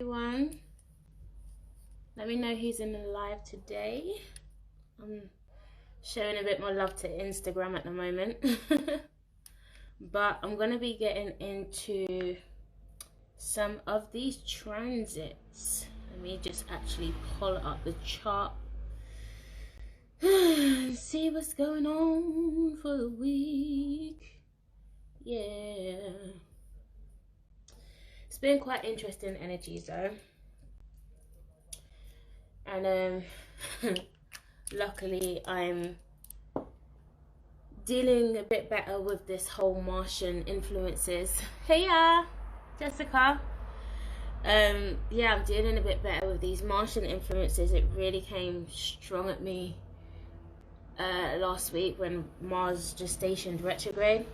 Everyone, let me know who's in the live today. I'm showing a bit more love to Instagram at the moment. But I'm going to be getting into some of these transits. Let me just actually pull up the chart and see what's going on for the week. Yeah. It's been quite interesting energies though. And luckily I'm dealing a bit better with this whole Martian influences. Hey Jessica. Yeah, I'm dealing a bit better with these Martian influences. It really came strong at me last week when Mars just stationed retrograde.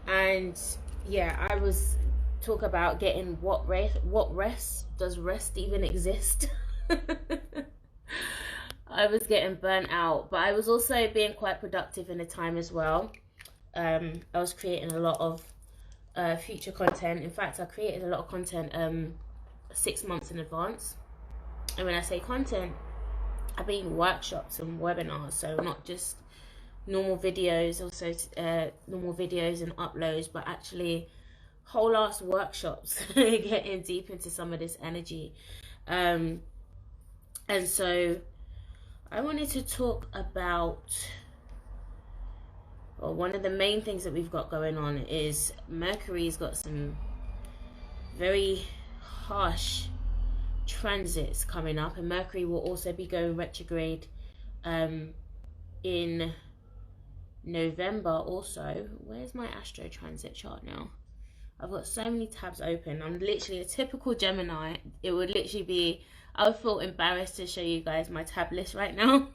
And yeah, I was talk about getting what rest does rest even exist? I was getting burnt out, but I was also being quite productive in the time as well. I was creating a lot of future content. In fact, I created a lot of content 6 months in advance. And when I say content, I mean workshops and webinars, so not just normal videos, also normal videos and uploads, but actually whole ass workshops, getting deep into some of this energy. And so I wanted to talk about, well, one of the main things that we've got going on is Mercury's got some very harsh transits coming up, and Mercury will also be going retrograde in November also. Where's my astro transit chart now? I've got so many tabs open. I'm literally a typical Gemini. It would literally be, I would feel embarrassed to show you guys my tab list right now.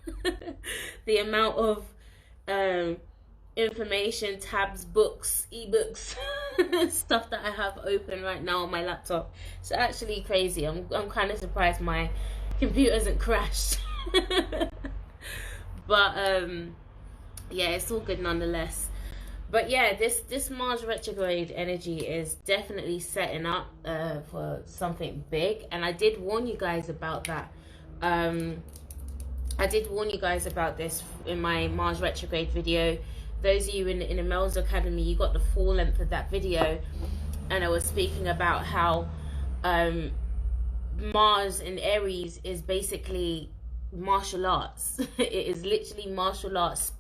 The amount of information, tabs, books, ebooks, stuff that I have open right now on my laptop. It's actually crazy. I'm kind of surprised my computer hasn't crashed. But yeah, it's all good nonetheless. But yeah, this Mars retrograde energy is definitely setting up for something big, and I did warn you guys about that. I did warn you guys about this in my Mars retrograde video. Those of you in the Mel's Academy, you got the full length of that video, and I was speaking about how Mars in Aries is basically martial arts. It is literally martial arts,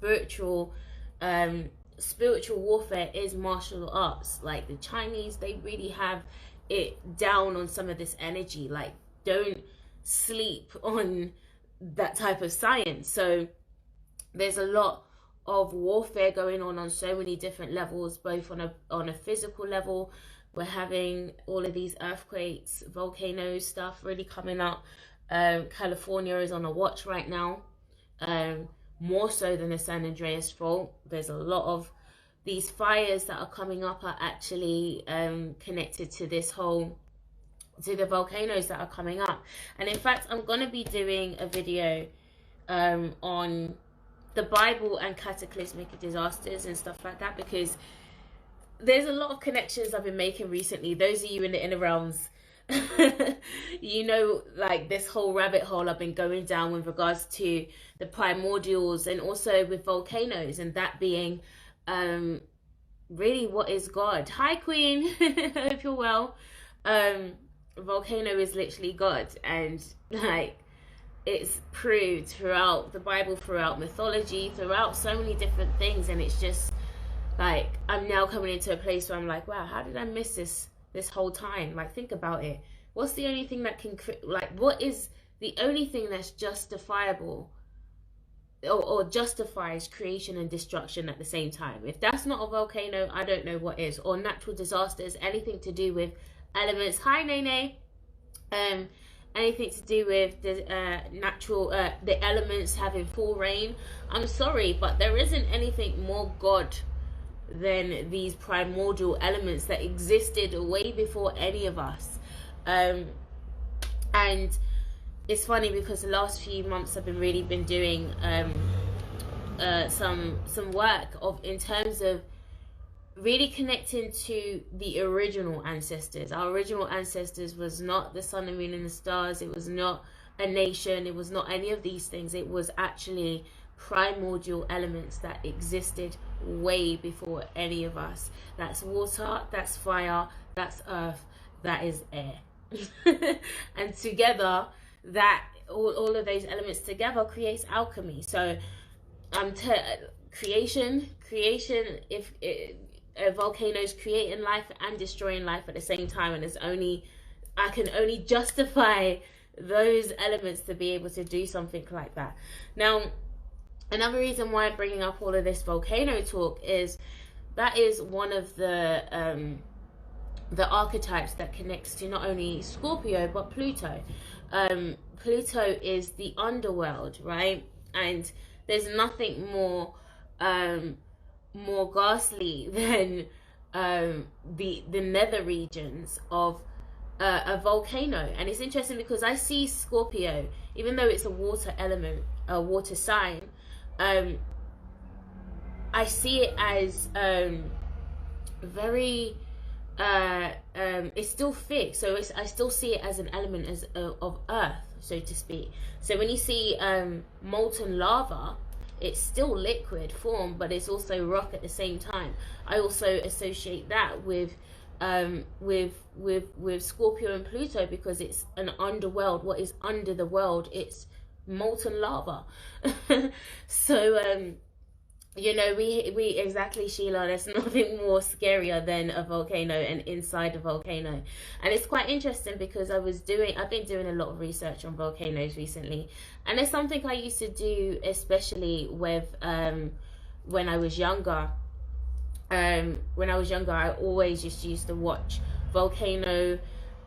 spiritual warfare is martial arts. Like the Chinese, they really have it down on some of this energy. Like, don't sleep on that type of science. So there's a lot of warfare going on so many different levels, both on a physical level. We're having all of these earthquakes, volcanoes, stuff really coming up. California is on a watch right now, more so than the San Andreas fault. There's a lot of these fires that are coming up are actually connected to this whole, to the volcanoes that are coming up. And in fact, I'm going to be doing a video on the Bible and cataclysmic disasters and stuff like that, because there's a lot of connections I've been making recently. Those of you in the inner realms, you know, like this whole rabbit hole I've been going down with regards to the primordials, and also with volcanoes, and that being really what is God. Hi Queen. Hope you're well. Volcano is literally God, and like it's proved throughout the Bible, throughout mythology, throughout so many different things. And it's just like, I'm now coming into a place where I'm like, wow, how did I miss this whole time? Like, think about it. What's the only thing that can, like, what is the only thing that's justifiable or justifies creation and destruction at the same time? If that's not a volcano, I don't know what is. Or natural disasters, anything to do with elements. Hi Nene. Anything to do with the natural, the elements having full rain. I'm sorry, but there isn't anything more God than these primordial elements that existed way before any of us. And it's funny because the last few months I've been doing some work in terms of really connecting to the original ancestors. Our original ancestors was not the sun and moon and the stars. It was not a nation. It was not any of these things. It was actually primordial elements that existed way before any of us. That's water, that's fire, that's earth, that is air. And together, that all of those elements together creates alchemy. So creation, if volcanoes creating life and destroying life at the same time, and I can only justify those elements to be able to do something like that. Now, another reason why I'm bringing up all of this volcano talk is that is one of the archetypes that connects to not only Scorpio but Pluto. Pluto is the underworld, right? And there's nothing more ghastly than the nether regions of a volcano. And it's interesting because I see Scorpio, even though it's a water element, a water sign, I see it as very it's still fixed. So I still see it as an element of earth, so to speak. So when you see molten lava, it's still liquid form, but it's also rock at the same time. I also associate that with Scorpio and Pluto, because it's an underworld. What is under the world? It's molten lava. So you know, we exactly, Sheila, there's nothing more scarier than a volcano and inside a volcano. And it's quite interesting because I've been doing a lot of research on volcanoes recently, and it's something I used to do, especially with when I was younger. When I was younger, I always just used to watch volcano,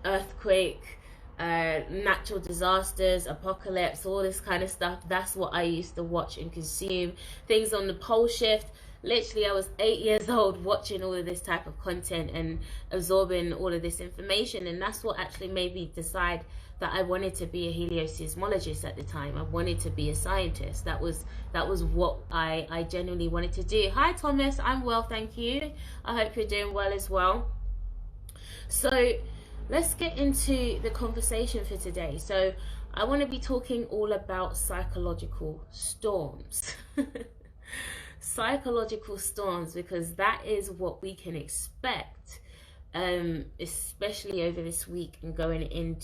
earthquake, natural disasters, apocalypse, all this kind of stuff. That's what I used to watch and consume. Things on the pole shift. Literally, I was 8 years old watching all of this type of content and absorbing all of this information, and that's what actually made me decide that I wanted to be a helioseismologist at the time. I wanted to be a scientist. That was what I genuinely wanted to do. Hi Thomas, I'm well, thank you. I hope you're doing well as well. So let's get into the conversation for today. So I want to be talking all about psychological storms. Psychological storms, because that is what we can expect, especially over this week and going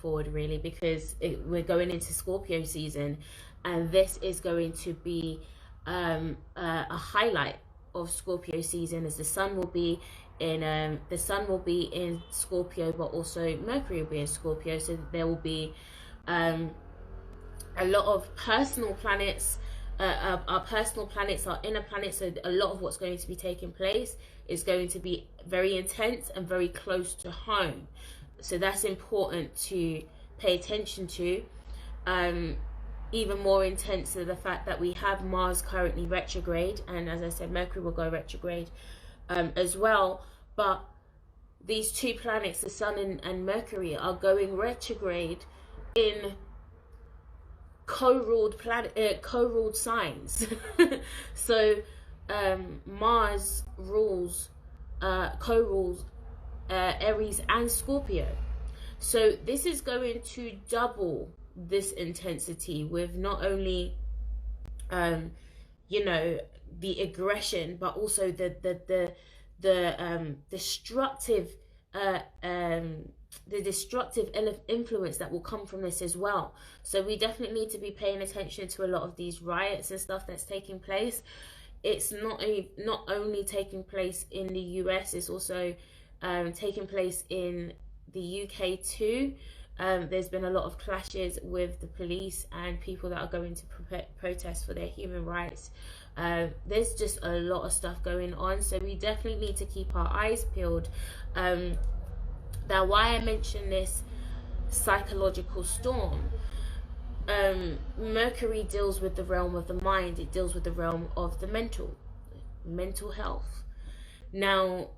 forward really, because we're going into Scorpio season, and this is going to be a highlight of Scorpio season, as the sun will be in Scorpio, but also Mercury will be in Scorpio. So there will be a lot of personal planets. Our personal planets, our inner planets. So a lot of what's going to be taking place is going to be very intense and very close to home. So that's important to pay attention to. Even more intense to the fact that we have Mars currently retrograde, and as I said, Mercury will go retrograde as well. But these two planets, the Sun and Mercury, are going retrograde in co-ruled signs. So Mars co-rules Aries and Scorpio. So this is going to double this intensity with not only you know, the aggression, but also the destructive influence that will come from this as well. So we definitely need to be paying attention to a lot of these riots and stuff that's taking place. It's not only taking place in the US, it's also taking place in the UK too. There's been a lot of clashes with the police and people that are going to protest for their human rights. There's just a lot of stuff going on, so we definitely need to keep our eyes peeled. Now, why I mention this psychological storm, Mercury deals with the realm of the mind. It deals with the realm of the mental health. Now,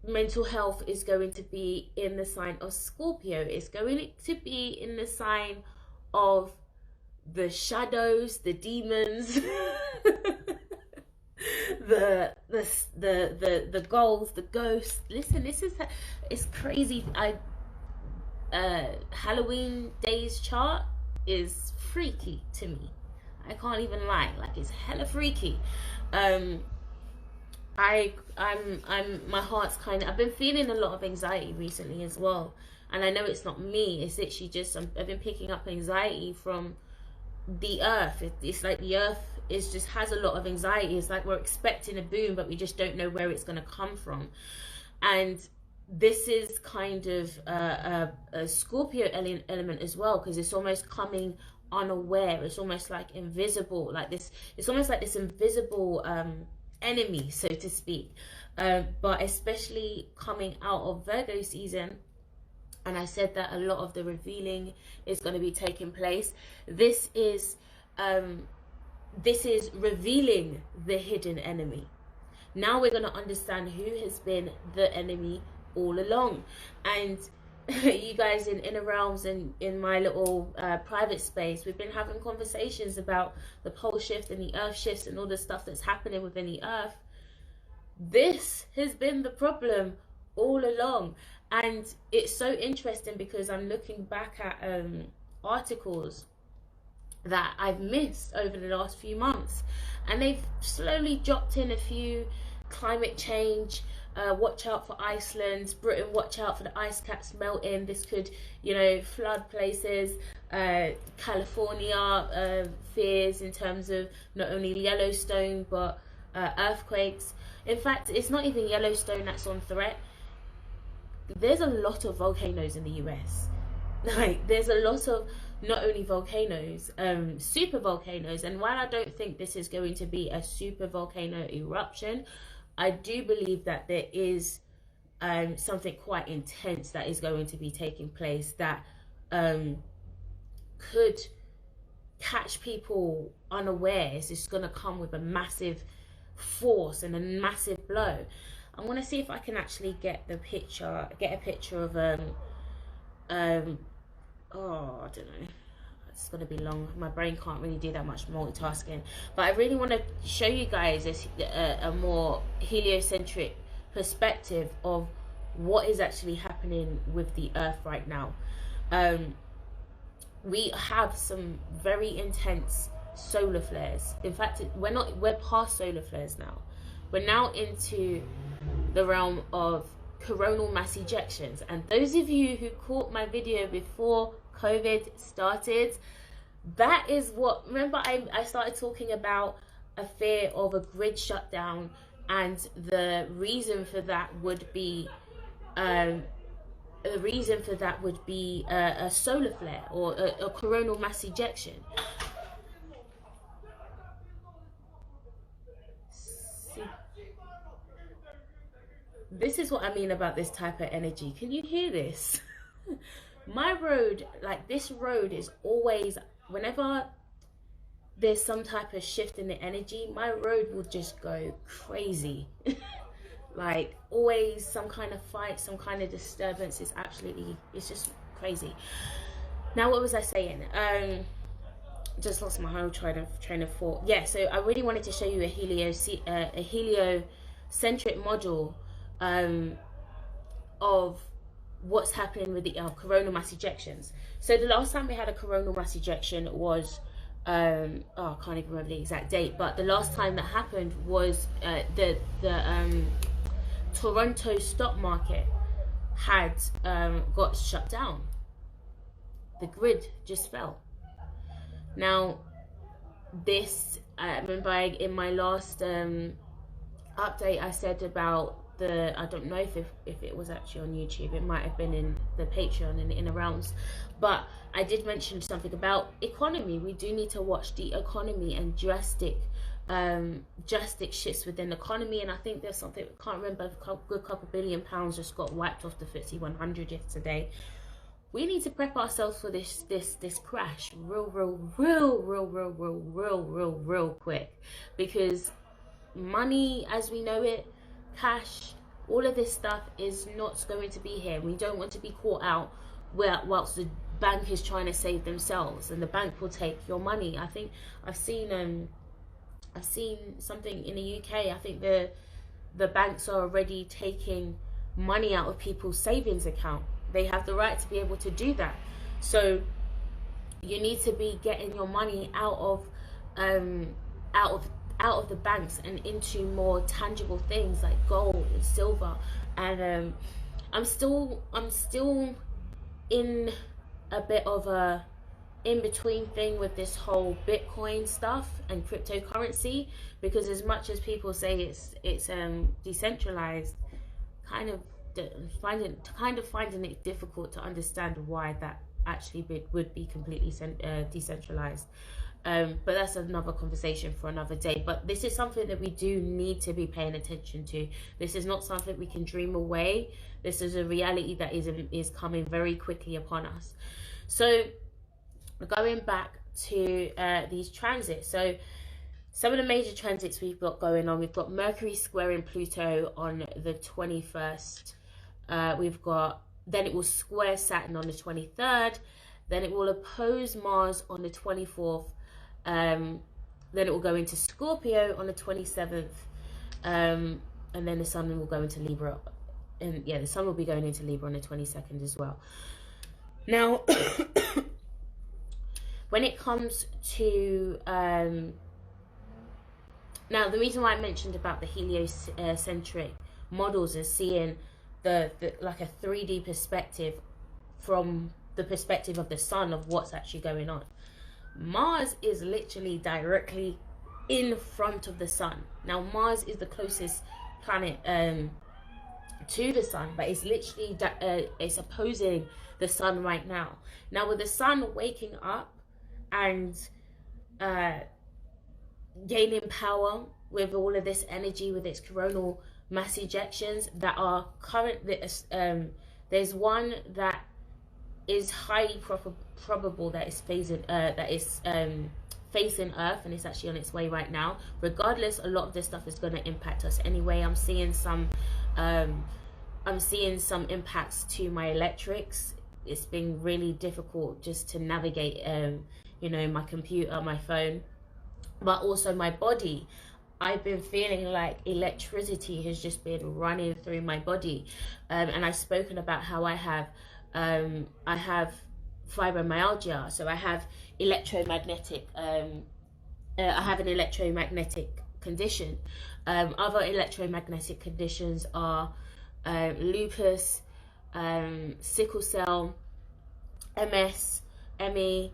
mental health is going to be in the sign of Scorpio. It's going to be in the sign of the shadows, the demons, the goals, the ghosts. Listen, it's crazy. Halloween days chart is freaky to me. I can't even lie, like it's hella freaky. I'm my heart's kind of, I've been feeling a lot of anxiety recently as well, and I know it's not me, it's literally just I've been picking up anxiety from the earth. It's like the earth is just has a lot of anxiety. It's like we're expecting a boom, but we just don't know where it's going to come from. And this is kind of a Scorpio element as well, because it's almost coming unaware. It's almost like invisible, like this. It's almost like this invisible enemy, so to speak. But especially coming out of Virgo season, and I said that a lot of the revealing is going to be taking place. This is revealing the hidden enemy. Now we're going to understand who has been the enemy all along. And you guys in Inner Realms and in my little private space, we've been having conversations about the pole shift and the earth shifts and all the stuff that's happening within the earth. This has been the problem all along. And it's so interesting because I'm looking back at articles that I've missed over the last few months, and they've slowly dropped in a few. Climate change, watch out for Iceland. Britain, watch out for the ice caps melting. This could, flood places. California, fears in terms of not only Yellowstone but earthquakes. In fact, it's not even Yellowstone that's on threat. There's a lot of volcanoes in the US. Like, there's a lot of not only volcanoes, super volcanoes. And while I don't think this is going to be a super volcano eruption, I do believe that there is something quite intense that is going to be taking place that could catch people unawares. It's going to come with a massive force and a massive blow. I want to see if I can actually get a picture of oh, I don't know, it's gonna be long. My brain can't really do that much multitasking, but I really want to show you guys a more heliocentric perspective of what is actually happening with the earth right now. We have some very intense solar flares. In fact, we're past solar flares now. We're now into the realm of coronal mass ejections. And those of you who caught my video before COVID started, that is what, remember I started talking about a fear of a grid shutdown, and the reason for that would be a solar flare or a coronal mass ejection. This is what I mean about this type of energy. Can you hear this? My road, like this road is always, whenever there's some type of shift in the energy, my road will just go crazy. Like always some kind of fight, some kind of disturbance. It's just crazy. Now, what was I saying? Just lost my whole train of thought. Yeah, so I really wanted to show you a heliocentric model of what's happening with the coronal mass ejections. So the last time we had a coronal mass ejection was I can't even remember the exact date, but the last time that happened was the Toronto stock market had got shut down. The grid just fell. Now this, I remember in my last update I said about I don't know if it was actually on YouTube, it might have been in the Patreon in the Inner Realms, but I did mention something about economy. We do need to watch the economy and drastic shifts within the economy. And I think there's something, I can't remember, a good couple £billion just got wiped off the FTSE 100 yesterday. We need to prep ourselves for this crash real quick, because money as we know it, cash, all of this stuff is not going to be here. We don't want to be caught out whilst the bank is trying to save themselves, and the bank will take your money. I think I've seen I've seen something in the UK. I think the banks are already taking money out of people's savings account. They have the right to be able to do that. So you need to be getting your money out of the banks and into more tangible things like gold and silver. And I'm still in a bit of a in-between thing with this whole Bitcoin stuff and cryptocurrency, because as much as people say it's decentralized, kind of finding it difficult to understand why that actually would be completely decentralized. But that's another conversation for another day. But this is something that we do need to be paying attention to. This is not something we can dream away. This is a reality that is coming very quickly upon us. So going back to these transits. So some of the major transits we've got going on. We've got Mercury squaring Pluto on the 21st. Then it will square Saturn on the 23rd. Then it will oppose Mars on the 24th. Then it will go into Scorpio on the 27th. And then the Sun will go into Libra. And yeah, the Sun will be going into Libra on the 22nd as well. Now, when it comes to... now, the reason why I mentioned about the heliocentric models is seeing the like a 3D perspective from the perspective of the Sun of what's actually going on. Mars is literally directly in front of the Sun. Now, Mars is the closest planet to the Sun, but it's literally it's opposing the Sun right now. Now, with the Sun waking up and gaining power with all of this energy, with its coronal mass ejections that are currently, there's one that is highly probable that is facing Earth, and it's actually on its way right now. Regardless, a lot of this stuff is going to impact us anyway. I'm seeing some impacts to my electrics. It's been really difficult just to navigate you know, my computer, my phone, but also my body. I've been feeling like electricity has just been running through my body, and I've spoken about how I have fibromyalgia, so I have electromagnetic I have an electromagnetic condition. Other electromagnetic conditions are lupus, sickle cell, MS, ME,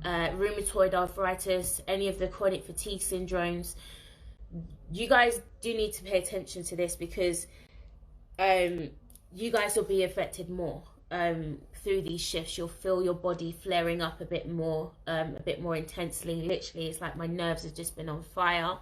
rheumatoid arthritis, any of the chronic fatigue syndromes. You guys do need to pay attention to this, because you guys will be affected more through these shifts. You'll feel your body flaring up a bit more intensely. Literally, it's like my nerves have just been on fire.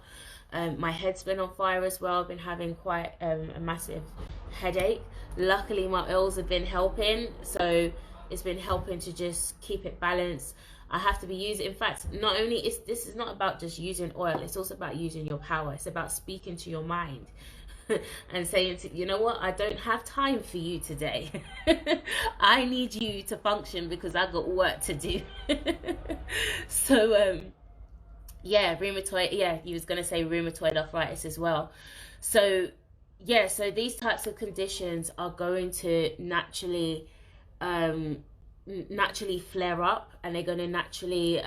My head's been on fire as well. I've been having quite a massive headache. Luckily, my oils have been helping, so it's been helping to just keep it balanced. I have to be using, in fact, not only this is not about just using oil, it's also about using your power. It's about speaking to your mind and saying, you know what, I don't have time for you today. I need you to function because I've got work to do. So yeah, rheumatoid, yeah, you was going to say rheumatoid arthritis as well. So yeah, so these types of conditions are going to naturally flare up, and they're going to naturally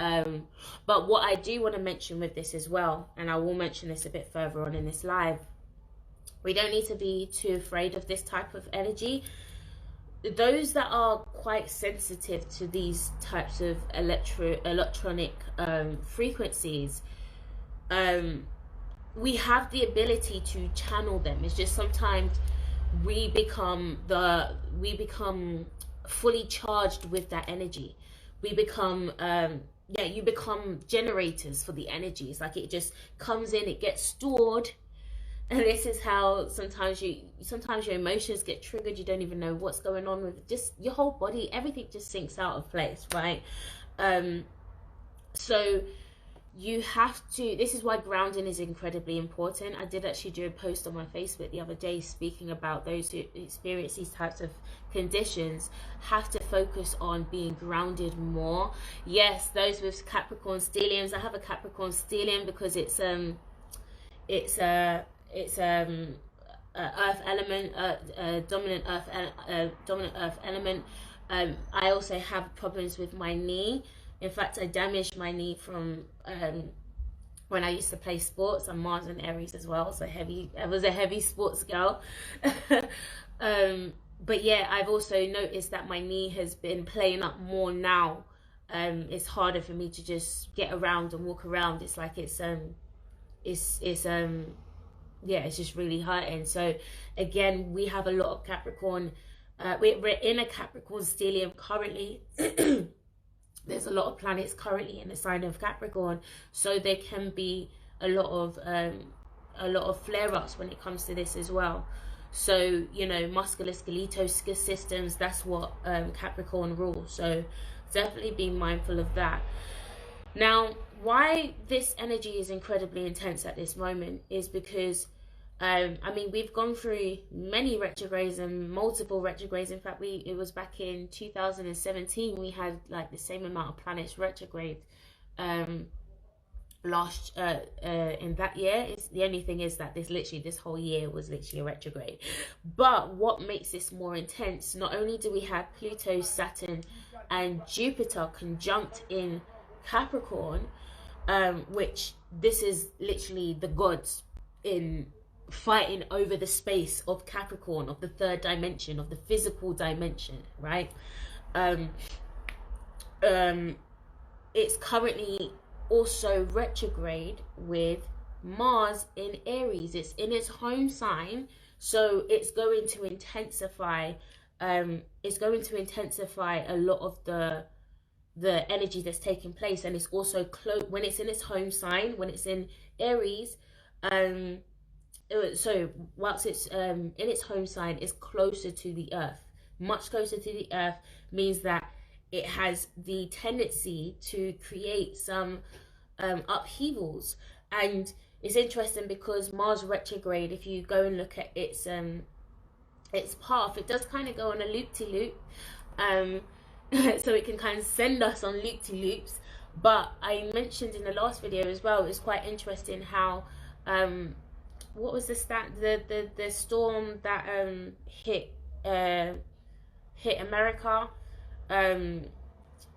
but what I do want to mention with this as well, and I will mention this a bit further on in this live, we don't need to be too afraid of this type of energy. Those that are quite sensitive to these types of electronic frequencies, we have the ability to channel them. It's just sometimes we become fully charged with that energy. We become you become generators for the energy. It's like it just comes in, it gets stored, and this is how sometimes your emotions get triggered. You don't even know what's going on with just your whole body. Everything just sinks out of place, right? So you have to, this is why grounding is incredibly important. I did actually do a post on my Facebook the other day speaking about those who experience these types of conditions have to focus on being grounded more. Yes, those with Capricorn stelliums, I have a Capricorn stellium because it's it's earth element, dominant earth element. I also have problems with my knee. In fact, I damaged my knee from when I used to play sports. I'm Mars and Aries as well, so I was a heavy sports girl. But yeah, I've also noticed that my knee has been playing up more now. It's harder for me to just get around and walk around. It's like it's just really hurting. So again, we have a lot of Capricorn. We're in a Capricorn stellium currently. There's a lot of planets currently in the sign of Capricorn, so there can be a lot of flare-ups when it comes to this as well. So, you know, musculoskeletal systems, that's what Capricorn rules. So definitely be mindful of that. Now, why this energy is incredibly intense at this moment is because, I mean, we've gone through many retrogrades and multiple retrogrades. In fact, it was back in 2017, we had like the same amount of planets retrograde last in that year. The only thing is that this whole year was literally a retrograde. But what makes this more intense, not only do we have Pluto, Saturn and Jupiter conjunct in Capricorn, which this is literally the gods in fighting over the space of Capricorn, of the third dimension, of the physical dimension, right? It's currently also retrograde with Mars in Aries. It's in its home sign, so it's going to intensify a lot of the energy that's taking place. And it's also when it's in its home sign, when it's in Aries, so whilst it's in its home sign, it's closer to the earth. Much closer to the earth means that it has the tendency to create some upheavals. And it's interesting because Mars retrograde, if you go and look at its path, it does kind of go on a loop-to-loop, so it can kind of send us on loop-to-loops. But I mentioned in the last video as well, it's quite interesting how what was the storm that hit America,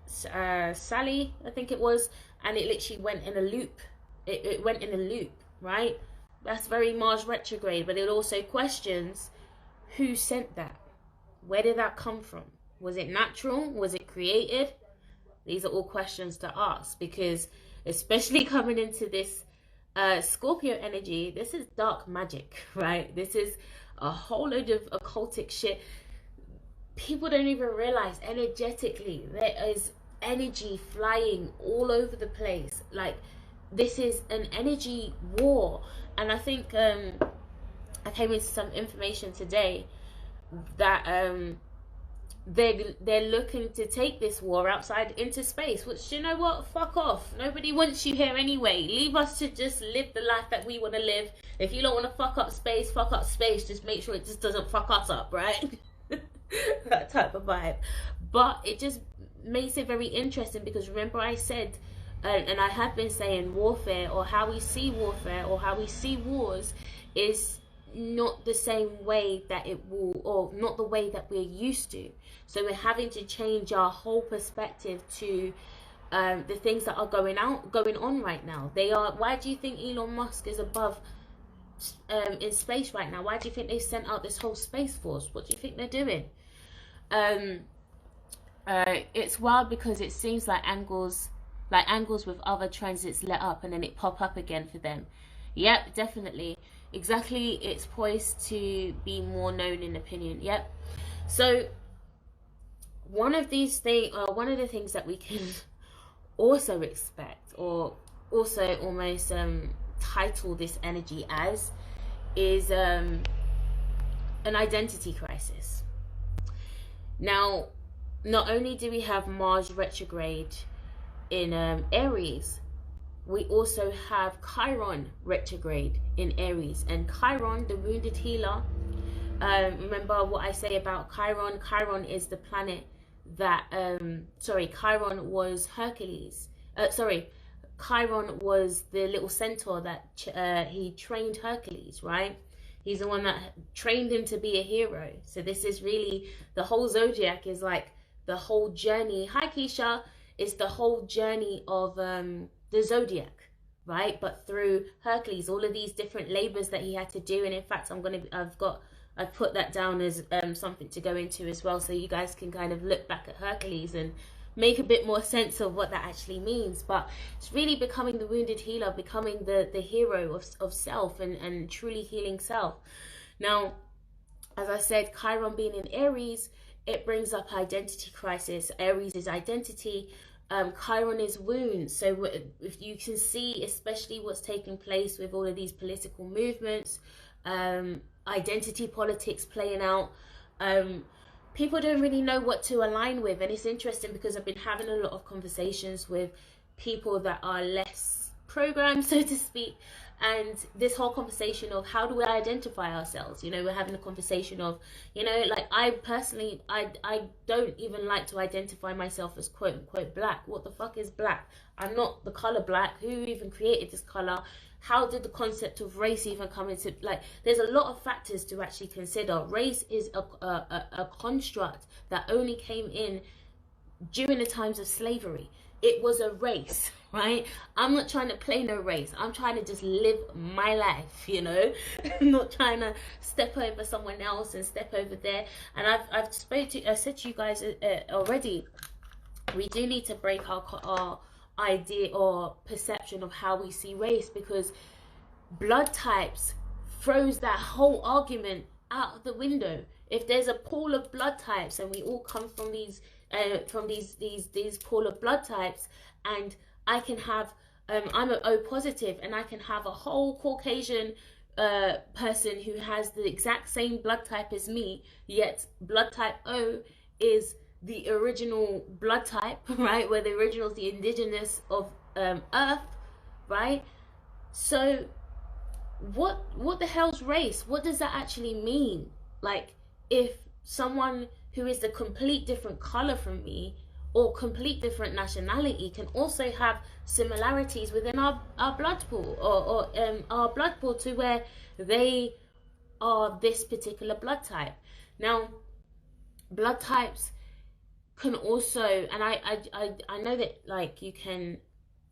Sally, I think it was, and it literally went in a loop. It went in a loop, right? That's very Mars retrograde. But it also questions, who sent that? Where did that come from? Was it natural? Was it created? These are all questions to ask, because especially coming into this Scorpio energy, this is dark magic, right? This is a whole load of occultic shit. People don't even realize energetically there is energy flying all over the place. Like, this is an energy war. And I think I came into some information today that they're looking to take this war outside into space, which, you know what, fuck off. Nobody wants you here anyway. Leave us to just live the life that we want to live. If you don't want to fuck up space, just make sure it just doesn't fuck us up, right? That type of vibe. But it just makes it very interesting, because remember I said, and I have been saying, warfare, or how we see warfare, or how we see wars, is not the same way that it will, or not the way that we're used to. So we're having to change our whole perspective to the things that are going on right now. Why do you think Elon Musk is above in space right now? Why do you think they sent out this whole space force? What do you think they're doing? It's wild, because it seems like angles with other transits let up and then it pop up again for them. Yep, definitely. Exactly, it's poised to be more known in opinion. Yep. So one of the things that we can also expect, or also almost title this energy as, is an identity crisis. Now, not only do we have Mars retrograde in Aries, we also have Chiron retrograde in Aries. And Chiron, the wounded healer, remember what I say about Chiron? Chiron is the planet that, Chiron was Hercules. Chiron was the little centaur that he trained Hercules, right? He's the one that trained him to be a hero. So this is really, the whole zodiac is like the whole journey. Hi Keisha. It's the whole journey of the zodiac, right? But through Hercules, all of these different labors that he had to do. And in fact, I've put that down as something to go into as well, so you guys can kind of look back at Hercules and make a bit more sense of what that actually means. But it's really becoming the wounded healer, becoming the hero of self, and truly healing self. Now, as I said, Chiron being in Aries, it brings up identity crisis. Aries is identity. Chiron is wounds. So if you can see, especially what's taking place with all of these political movements, identity politics playing out, people don't really know what to align with. And it's interesting because I've been having a lot of conversations with people that are less programmed, so to speak, and this whole conversation of how do we identify ourselves. You know, we're having a conversation of, you know, like I personally, I don't even like to identify myself as quote unquote black. What the fuck is black? I'm not the color black. Who even created this color? How did the concept of race even come into, like, there's a lot of factors to actually consider. Race is a construct that only came in during the times of slavery. It was a race, right? I'm not trying to play no race. I'm trying to just live my life, you know? I'm not trying to step over someone else and step over there. And I said to you guys already, we do need to break our idea or perception of how we see race, because blood types throws that whole argument out of the window. If there's a pool of blood types and we all come from these pool of blood types, and I can have I'm an O positive, and I can have a whole Caucasian person who has the exact same blood type as me, yet blood type O is the original blood type, right? Where the original is the indigenous of Earth, right? So what the hell's race? What does that actually mean? Like, if someone who is the complete different color from me or complete different nationality can also have similarities within our blood pool, or our blood pool, to where they are this particular blood type. Now, blood types can also, and I know that, like, you can,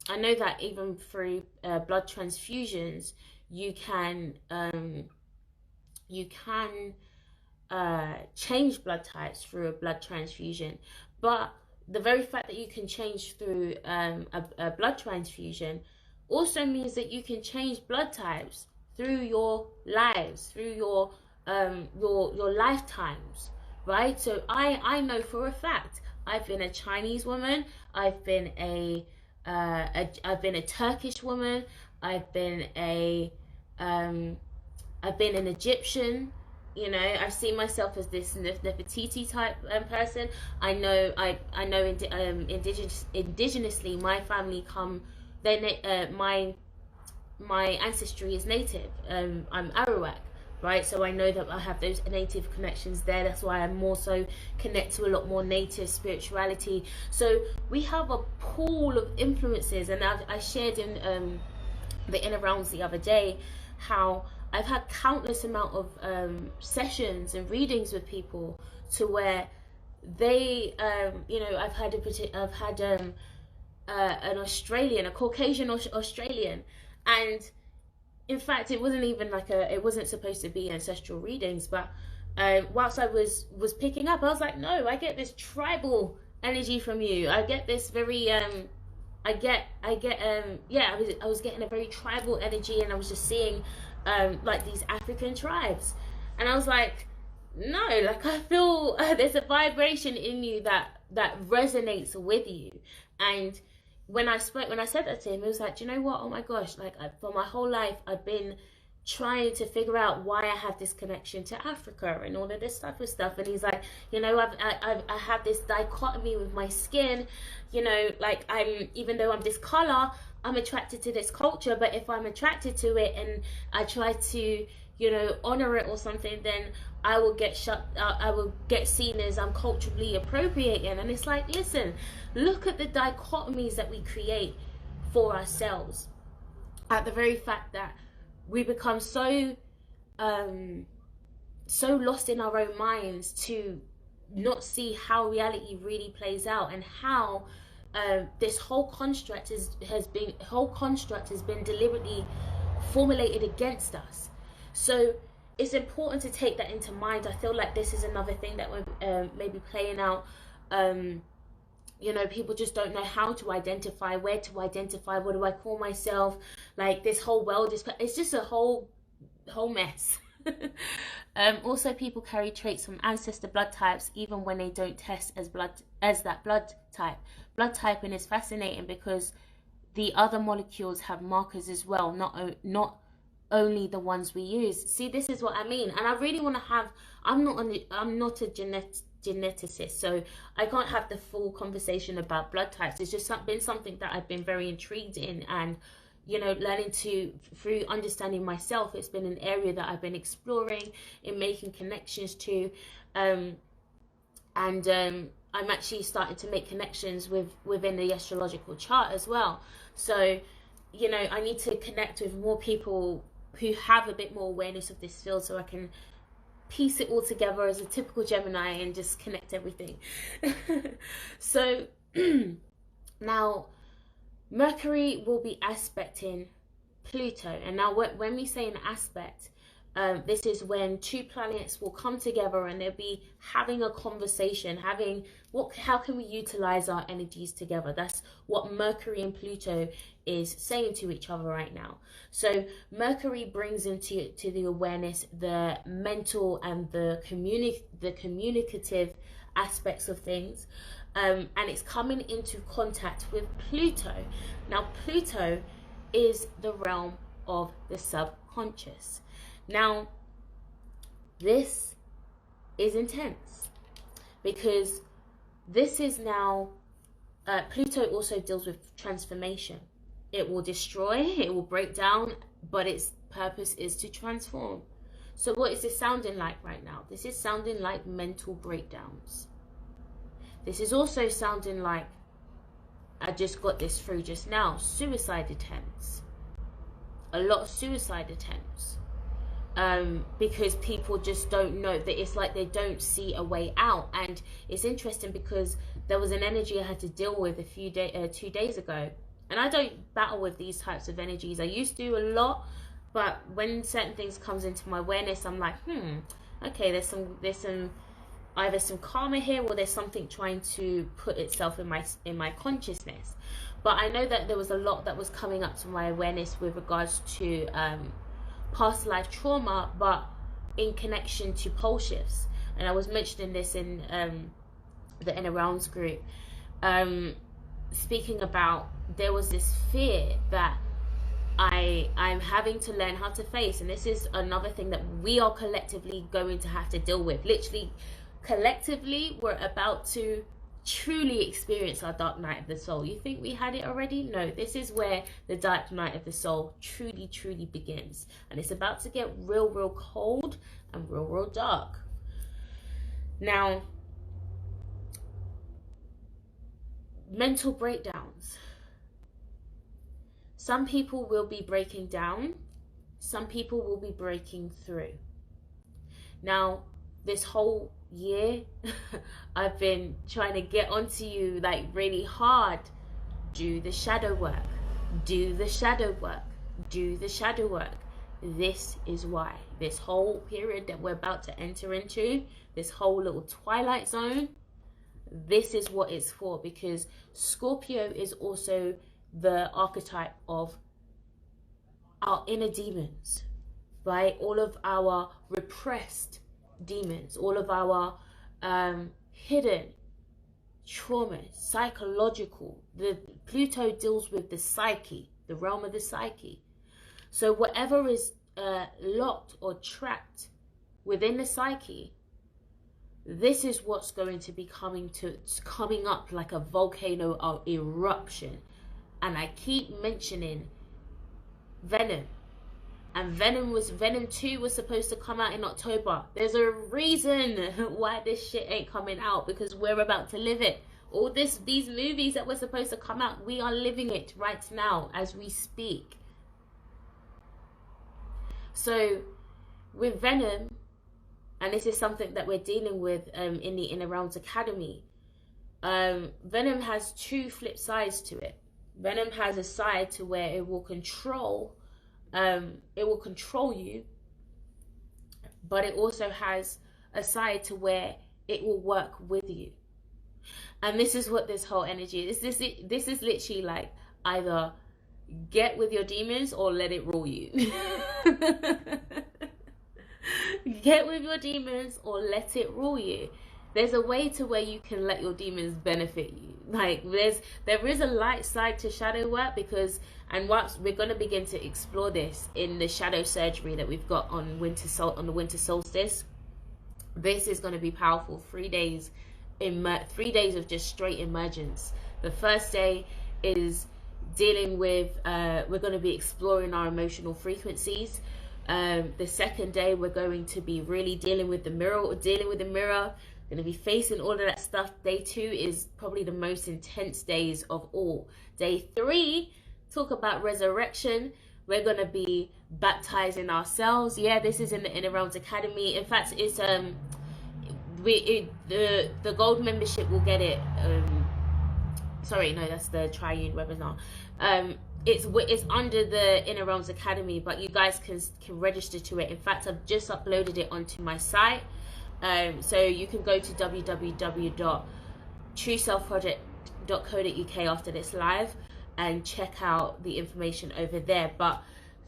I know that even through blood transfusions you can change blood types through a blood transfusion. But the very fact that you can change through a blood transfusion also means that you can change blood types through your lives, through your lifetimes, right? So I know for a fact I've been a Chinese woman, I've been a Turkish woman, I've been an Egyptian. You know, I've seen myself as this Nefertiti type person. I know indigenously, my family come. My ancestry is native. I'm Arawak, right? So I know that I have those native connections there. That's why I'm more so connect to a lot more native spirituality. So we have a pool of influences, and I shared in the Inner Realms the other day how I've had countless amount of sessions and readings with people to where they, you know, I've had an Australian, a Caucasian Australian, and in fact it wasn't even like it wasn't supposed to be ancestral readings, but whilst I was picking up, I was like, no, I get this tribal energy from you. I get this very yeah, I was getting a very tribal energy, and I was just seeing like these African tribes, and I was like, no, like I feel there's a vibration in you that resonates with you. And when I said that to him, it was like, do you know what, oh my gosh, like for my whole life I've been trying to figure out why I have this connection to Africa and all of this type of stuff. And he's like, you know, I have this dichotomy with my skin, you know, like even though I'm this color, I'm attracted to this culture, but if I'm attracted to it and I try to, you know, honor it or something, then I will get seen as I'm culturally appropriating. And it's like, listen, look at the dichotomies that we create for ourselves. At the very fact that we become so lost in our own minds to not see how reality really plays out, and how this whole construct has been deliberately formulated against us. So it's important to take that into mind. I feel like this is another thing that we're maybe playing out. You know, people just don't know how to identify, where to identify, what do I call myself? Like, this whole world it's just a whole mess. Also, people carry traits from ancestor blood types even when they don't test as that blood type. Blood typing is fascinating because the other molecules have markers as well, not only the ones we use. See, this is what I mean. And I really want to have, I'm not a geneticist, so I can't have the full conversation about blood types. It's just been something that I've been very intrigued in, and you know, learning through understanding myself, it's been an area that I've been exploring in making connections to, and I'm actually starting to make connections within the astrological chart as well. So, you know, I need to connect with more people who have a bit more awareness of this field, so I can piece it all together as a typical Gemini and just connect everything. So now Mercury will be aspecting Pluto, and now when we say an aspect, this is when two planets will come together and they'll be having a conversation, how can we utilize our energies together. That's what Mercury and Pluto is saying to each other right now. So Mercury brings into the awareness the mental and the communicative aspects of things, and it's coming into contact with Pluto. Now Pluto is the realm of the subconscious. Now this is intense because this is now Pluto also deals with transformation. It will destroy, it will break down, but its purpose is to transform. So what is this sounding like right now? This is sounding like mental breakdowns. This is also sounding like, I just got this through just now, suicide attempts. A lot of suicide attempts. Because people just don't know, that it's like they don't see a way out. And it's interesting because there was an energy I had to deal with 2 days ago. And I don't battle with these types of energies. I used to a lot, but when certain things comes into my awareness, I'm like, okay, there's some either some karma here, or there's something trying to put itself in my consciousness. But I know that there was a lot that was coming up to my awareness with regards to past life trauma, but in connection to pole shifts. And I was mentioning this in the Inner Realms group, speaking about, there was this fear that I'm having to learn how to face, and this is another thing that we are collectively going to have to deal with. Literally, collectively, we're about to truly experience our dark night of the soul. You think we had it already? No, this is where the dark night of the soul truly begins, and it's about to get real cold and real dark. Now, mental breakdowns. Some people will be breaking down, some people will be breaking through. Now, this whole year I've been trying to get onto you like really hard. Do the shadow work, do the shadow work, do the shadow work. This is why this whole period that we're about to enter into, this whole little twilight zone, this is what it's for. Because Scorpio is also the archetype of our inner demons, right? All of our repressed demons, all of our hidden trauma, psychological. The Pluto deals with the psyche, the realm of the psyche. So whatever is locked or trapped within the psyche, this is what's going to be coming up like a volcano of eruption. And I keep mentioning Venom. And Venom 2 was supposed to come out in October. There's a reason why this shit ain't coming out, because we're about to live it. All these movies that were supposed to come out, we are living it right now as we speak. So with Venom, and this is something that we're dealing with in the Inner Realms Academy, Venom has two flip sides to it. Venom has a side to where it will control you, but it also has a side to where it will work with you. And this is what this whole energy is. This is literally like, either get with your demons or let it rule you. Get with your demons or let it rule you. There's a way to where you can let your demons benefit you. Like there is a light side to shadow work, because, and what we're going to begin to explore this in the shadow surgery that we've got on the winter solstice. This is going to be powerful. 3 days 3 days of just straight emergence. The first day is dealing with we're going to be exploring our emotional frequencies. The second day we're going to be really dealing with the mirror, going to be facing all of that stuff. Day 2 is probably the most intense days of all. Day 3, talk about resurrection. We're going to be baptizing ourselves. Yeah, this is in the Inner Realms Academy. In fact, it's the gold membership will get it. Sorry, no, that's the Triune Webinar. It's under the Inner Realms Academy, but you guys can register to it. In fact, I've just uploaded it onto my site. So you can go to www.trueselfproject.co.uk after this live and check out the information over there. But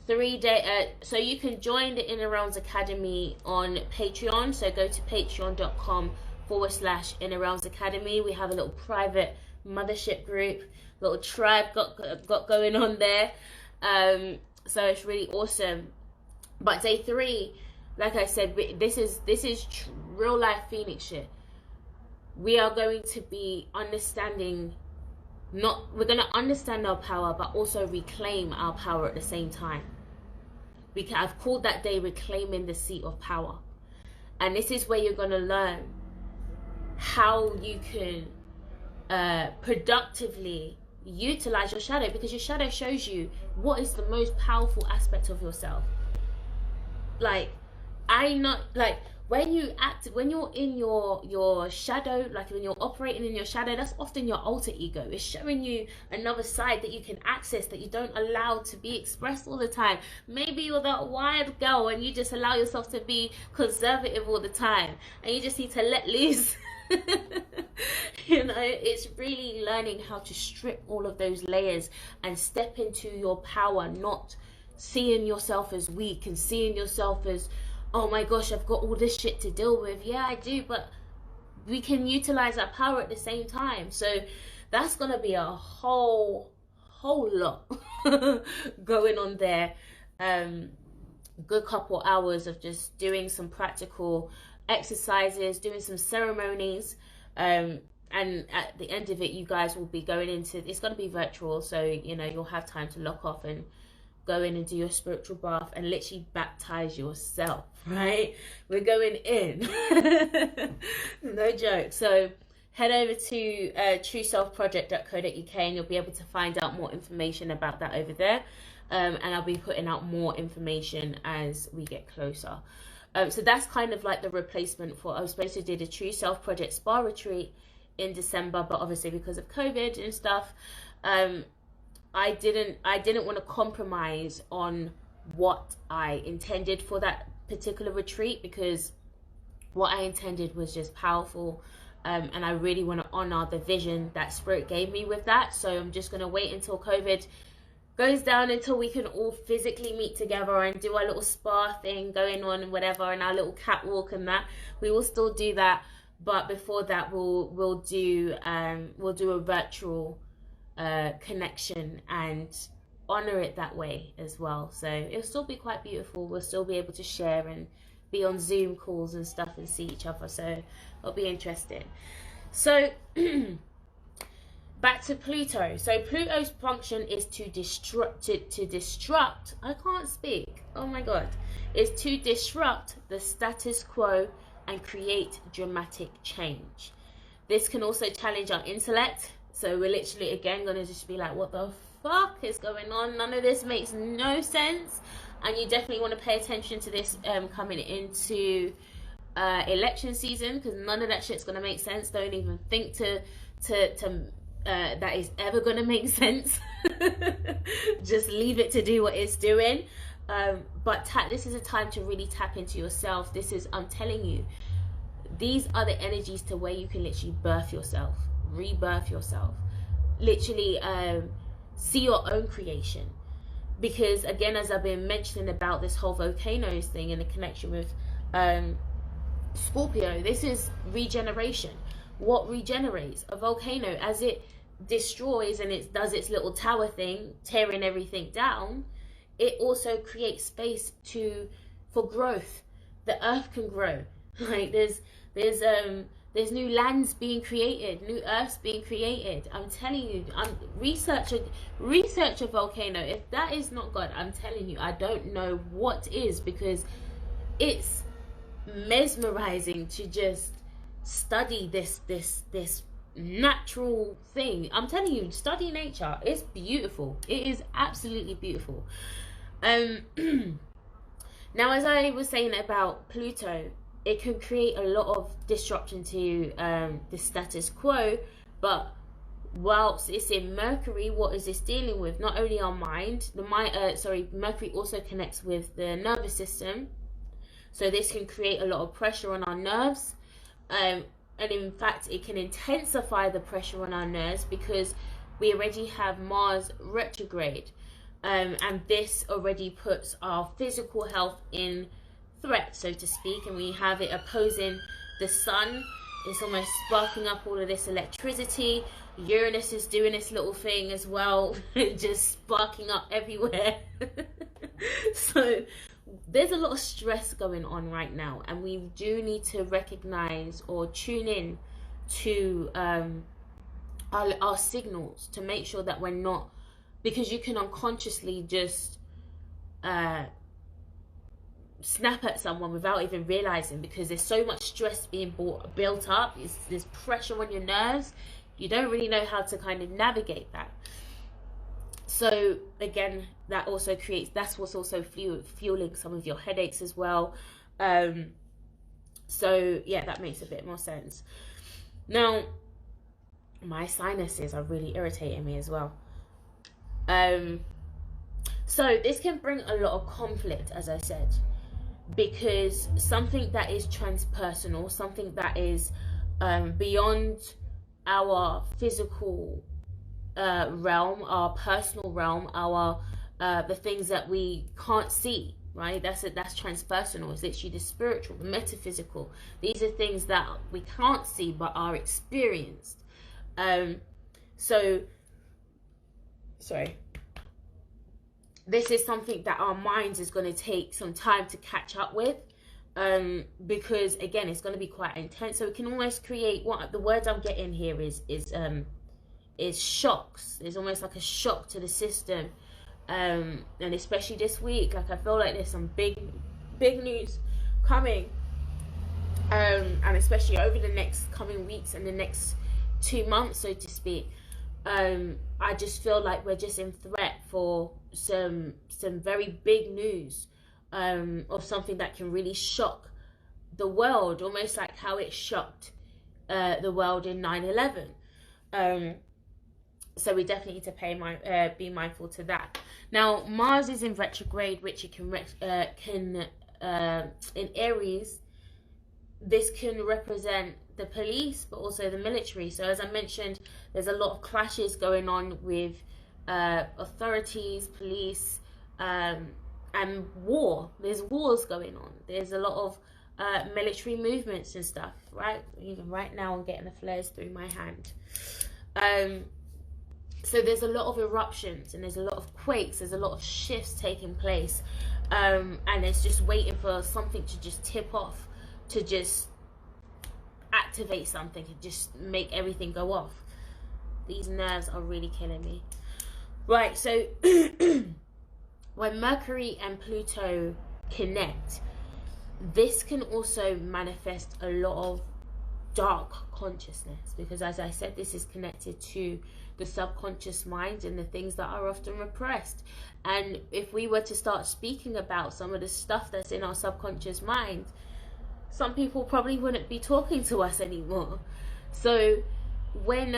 3 day so you can join the Inner Realms Academy on Patreon. So go to patreon.com/Inner Realms Academy. We have a little private mothership group, little tribe got going on there. So it's really awesome. But day 3, like I said, this is real life Phoenix shit. We are going to be understanding, we're going to understand our power, but also reclaim our power at the same time. I've called that day reclaiming the seat of power. And this is where you're going to learn how you can productively utilize your shadow, because your shadow shows you what is the most powerful aspect of yourself. When you're in your shadow, like when you're operating in your shadow, that's often your alter ego. It's showing you another side that you can access, that you don't allow to be expressed all the time. Maybe you're that wild girl and you just allow yourself to be conservative all the time, and you just need to let loose. You know, it's really learning how to strip all of those layers and step into your power, not seeing yourself as weak and seeing yourself as, oh my gosh, I've got all this shit to deal with. Yeah, I do, but we can utilize our power at the same time. So that's gonna be a whole lot going on there. Good couple hours of just doing some practical exercises, doing some ceremonies, and at the end of it, you guys will be going into, it's going to be virtual, so you know, you'll have time to lock off and go in and do your spiritual bath and literally baptize yourself, right? We're going in. No joke. So head over to trueselfproject.co.uk and you'll be able to find out more information about that over there. And I'll be putting out more information as we get closer. So that's kind of like the replacement for, I was supposed to do the True Self Project Spa Retreat in December, but obviously because of COVID and stuff, I didn't want to compromise on what I intended for that particular retreat, because what I intended was just powerful, and I really want to honor the vision that Spirit gave me with that. So I'm just going to wait until COVID goes down, until we can all physically meet together and do our little spa thing going on and whatever, and our little catwalk and that. We will still do that, but before that we'll do a virtual connection and honor it that way as well. So it'll still be quite beautiful. We'll still be able to share and be on Zoom calls and stuff and see each other, so it'll be interesting. So back to Pluto. So Pluto's function is to disrupt, I can't speak, oh my god, is to disrupt the status quo and create dramatic change. This can also challenge our intellect. So we're literally, again, going to just be like, what the fuck is going on? None of this makes no sense. And you definitely want to pay attention to this coming into election season, because none of that shit's going to make sense. Don't even think to that is ever going to make sense. Just leave it to do what it's doing. But this is a time to really tap into yourself. This is, I'm telling you, these are the energies to where you can literally birth yourself, rebirth yourself, literally see your own creation. Because again, as I've been mentioning about this whole volcanoes thing and the connection with Scorpio, this is regeneration. What regenerates? A volcano, as it destroys and it does its little tower thing, tearing everything down, it also creates space for growth. The earth can grow. Like there's new lands being created, new earths being created. I'm telling you, research a volcano. If that is not God, I'm telling you, I don't know what is, because it's mesmerizing to just study this natural thing. I'm telling you, study nature. It's beautiful. It is absolutely beautiful. Now, as I was saying about Pluto, it can create a lot of disruption to the status quo. But whilst it's in Mercury, what is this dealing with? Not only our mind, Mercury also connects with the nervous system. So this can create a lot of pressure on our nerves. And in fact, it can intensify the pressure on our nerves, because we already have Mars retrograde. And this already puts our physical health in threat, so to speak. And we have it opposing the sun. It's almost sparking up all of this electricity. Uranus is doing this little thing as well, just sparking up everywhere. So there's a lot of stress going on right now, and we do need to recognize or tune in to our signals, to make sure that we're not, because you can unconsciously just snap at someone without even realizing, because there's so much stress being built up. There's pressure on your nerves. You don't really know how to kind of navigate that. So again, that also creates, that's what's also fueling some of your headaches as well. So yeah, that makes a bit more sense. Now, my sinuses are really irritating me as well. So this can bring a lot of conflict, as I said, because something that is transpersonal, something that is beyond our physical realm, our personal realm, our the things that we can't see, right? That's transpersonal. It's literally the spiritual, the metaphysical. These are things that we can't see but are experienced. This is something that our minds is going to take some time to catch up with, because again, it's going to be quite intense. So it can almost create, what the words I'm getting here is shocks. There's almost like a shock to the system, and especially this week, like I feel like there's some big news coming, and especially over the next coming weeks and the next 2 months, so to speak. I just feel like we're just in threat for some very big news, of something that can really shock the world, almost like how it shocked the world in 9/11. So we definitely need to be mindful to that. Now, Mars is in retrograde, which it can in Aries. This can represent the police, but also the military. So as I mentioned, there's a lot of clashes going on with authorities, police, and war. There's wars going on. There's a lot of military movements and stuff, right? Even right now, I'm getting the flares through my hand. So there's a lot of eruptions, and there's a lot of quakes. There's a lot of shifts taking place, and it's just waiting for something to just tip off, to just activate something, and just make everything go off. These nerves are really killing me. Right, so when Mercury and Pluto connect, this can also manifest a lot of dark consciousness, because as I said, this is connected to the subconscious mind and the things that are often repressed. And if we were to start speaking about some of the stuff that's in our subconscious mind, some people probably wouldn't be talking to us anymore. So when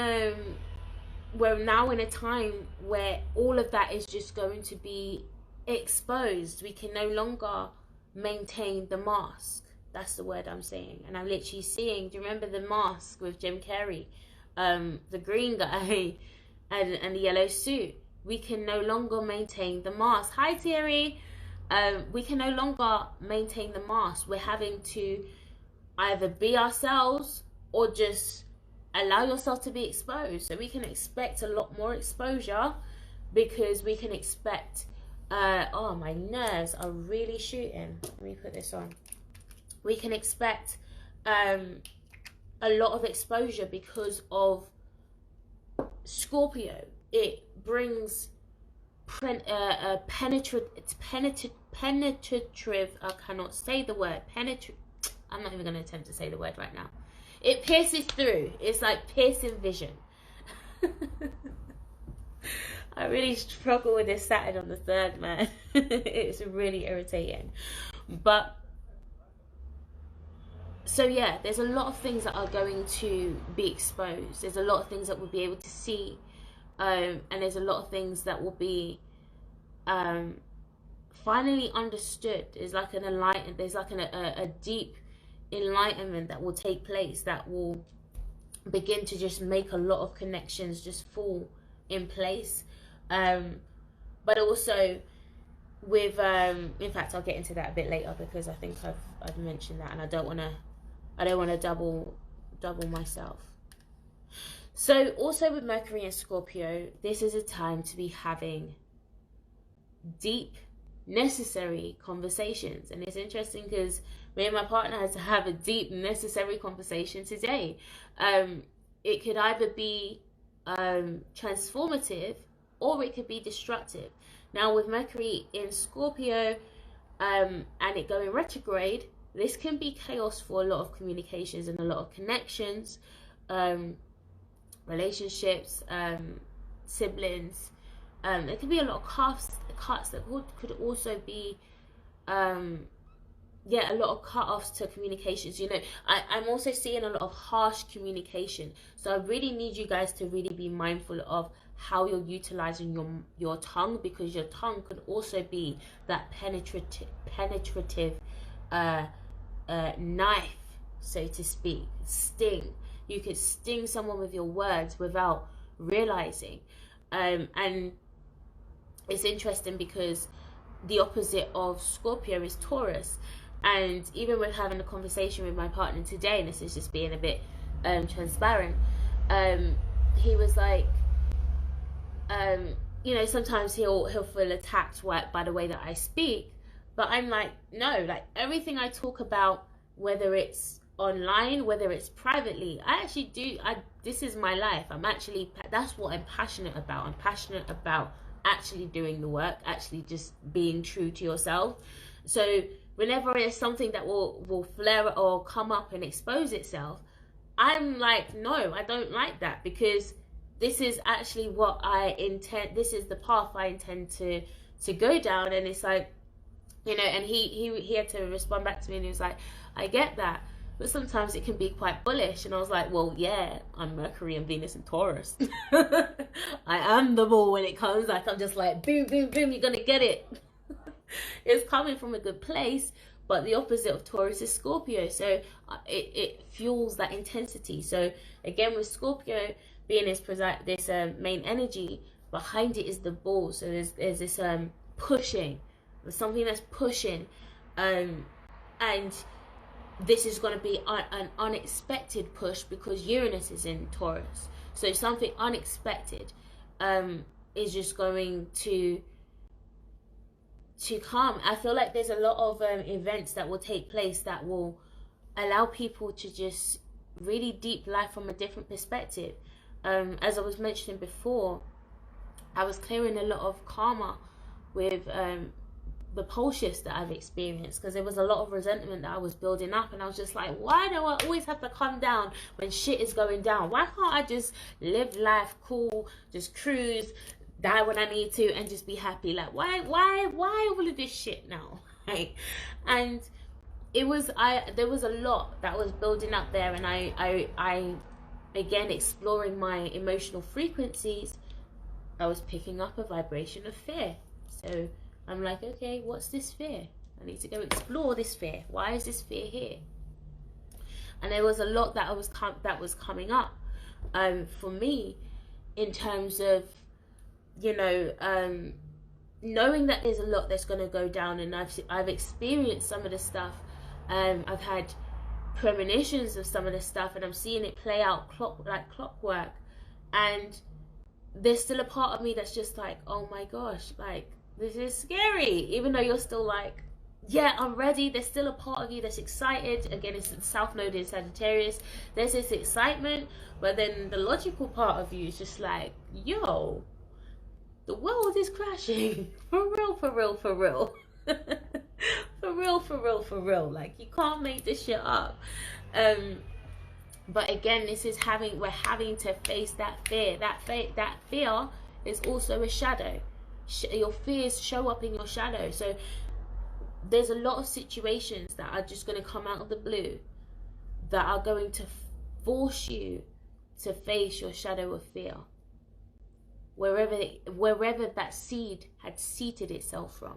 we're now in a time where all of that is just going to be exposed, we can no longer maintain the mask. That's the word I'm saying. And I'm literally seeing, do you remember the mask with Jim Carrey? The green guy and the yellow suit. We can no longer maintain the mask. Hi, Thierry. We can no longer maintain the mask. We're having to either be ourselves or just allow yourself to be exposed. So we can expect a lot more exposure, because we can expect oh, my nerves are really shooting. Let me put this on. We can expect a lot of exposure because of Scorpio. It brings penetrative, I cannot say the word, I'm not even going to attempt to say the word right now. It pierces through. It's like piercing vision. I really struggle with this Saturn on the 3rd, man. It's really irritating. But so yeah, there's a lot of things that are going to be exposed. There's a lot of things that we'll be able to see, and there's a lot of things that will be finally understood. There's like an enlightenment. There's like a deep enlightenment that will take place, that will begin to just make a lot of connections just fall in place. But also with in fact, I'll get into that a bit later, because I think I've mentioned that, and I don't want to double myself. So also with Mercury and Scorpio, this is a time to be having deep, necessary conversations. And it's interesting because me and my partner had to have a deep, necessary conversation today. It could either be transformative, or it could be destructive. Now with Mercury in Scorpio and it going retrograde, this can be chaos for a lot of communications and a lot of connections, relationships, siblings. There could be a lot of cuts that could also be a lot of cut-offs to communications. You know, I'm also seeing a lot of harsh communication. So I really need you guys to really be mindful of how you're utilizing your tongue, because your tongue could also be that penetrative knife, so to speak. Sting. You could sting someone with your words without realizing. And it's interesting because the opposite of Scorpio is Taurus. And even with having a conversation with my partner today, and this is just being a bit transparent, he was like, you know, sometimes he'll feel attacked by the way that I speak, but I'm like, no, like everything I talk about, whether it's online, whether it's privately, this is my life. That's what I'm passionate about. I'm passionate about actually doing the work, actually just being true to yourself. So whenever there's something that will flare or come up and expose itself, I'm like, no, I don't like that, because this is actually what I intend. This is the path I intend to go down. And it's like, you know, and he had to respond back to me, and he was like, I get that, but sometimes it can be quite bullish. And I was like, well, yeah, I'm Mercury and Venus and Taurus. I am the bull when it comes. Like, I'm just like, boom, boom, boom, you're gonna get it. It's coming from a good place. But the opposite of Taurus is Scorpio, so it fuels that intensity. So again, with Scorpio being this main energy, behind it is the bull. So there's this pushing, there's something that's pushing, and this is going to be an unexpected push, because Uranus is in Taurus. So something unexpected is just going to come. I feel like there's a lot of events that will take place that will allow people to just really deep life from a different perspective. As I was mentioning before, I was clearing a lot of karma with the pole shifts that I've experienced, because there was a lot of resentment that I was building up, and I was just like, why do I always have to come down when shit is going down? Why can't I just live life cool, just cruise, die when I need to, and just be happy? Like, why all of this shit now? Right? And there was a lot that was building up there, and I again, exploring my emotional frequencies, I was picking up a vibration of fear. So I'm like, okay, what's this fear? I need to go explore this fear. Why is this fear here? And there was a lot that was coming up for me, in terms of, you know, knowing that there's a lot that's going to go down, and I've experienced some of the stuff. I've had premonitions of some of the stuff, and I'm seeing it play out like clockwork. And there's still a part of me that's just like, oh my gosh, like, this is scary. Even though you're still like, yeah, I'm ready. There's still a part of you that's excited. Again, it's the South Node in Sagittarius. There's this excitement, but then the logical part of you is just like, yo, the world is crashing. For real, for real, for real. For real, for real, for real. Like, you can't make this shit up. But again, we're having to face that fear. That fear is also a shadow. Your fears show up in your shadow. So there's a lot of situations that are just going to come out of the blue that are going to force you to face your shadow of fear, wherever that seed had seated itself from,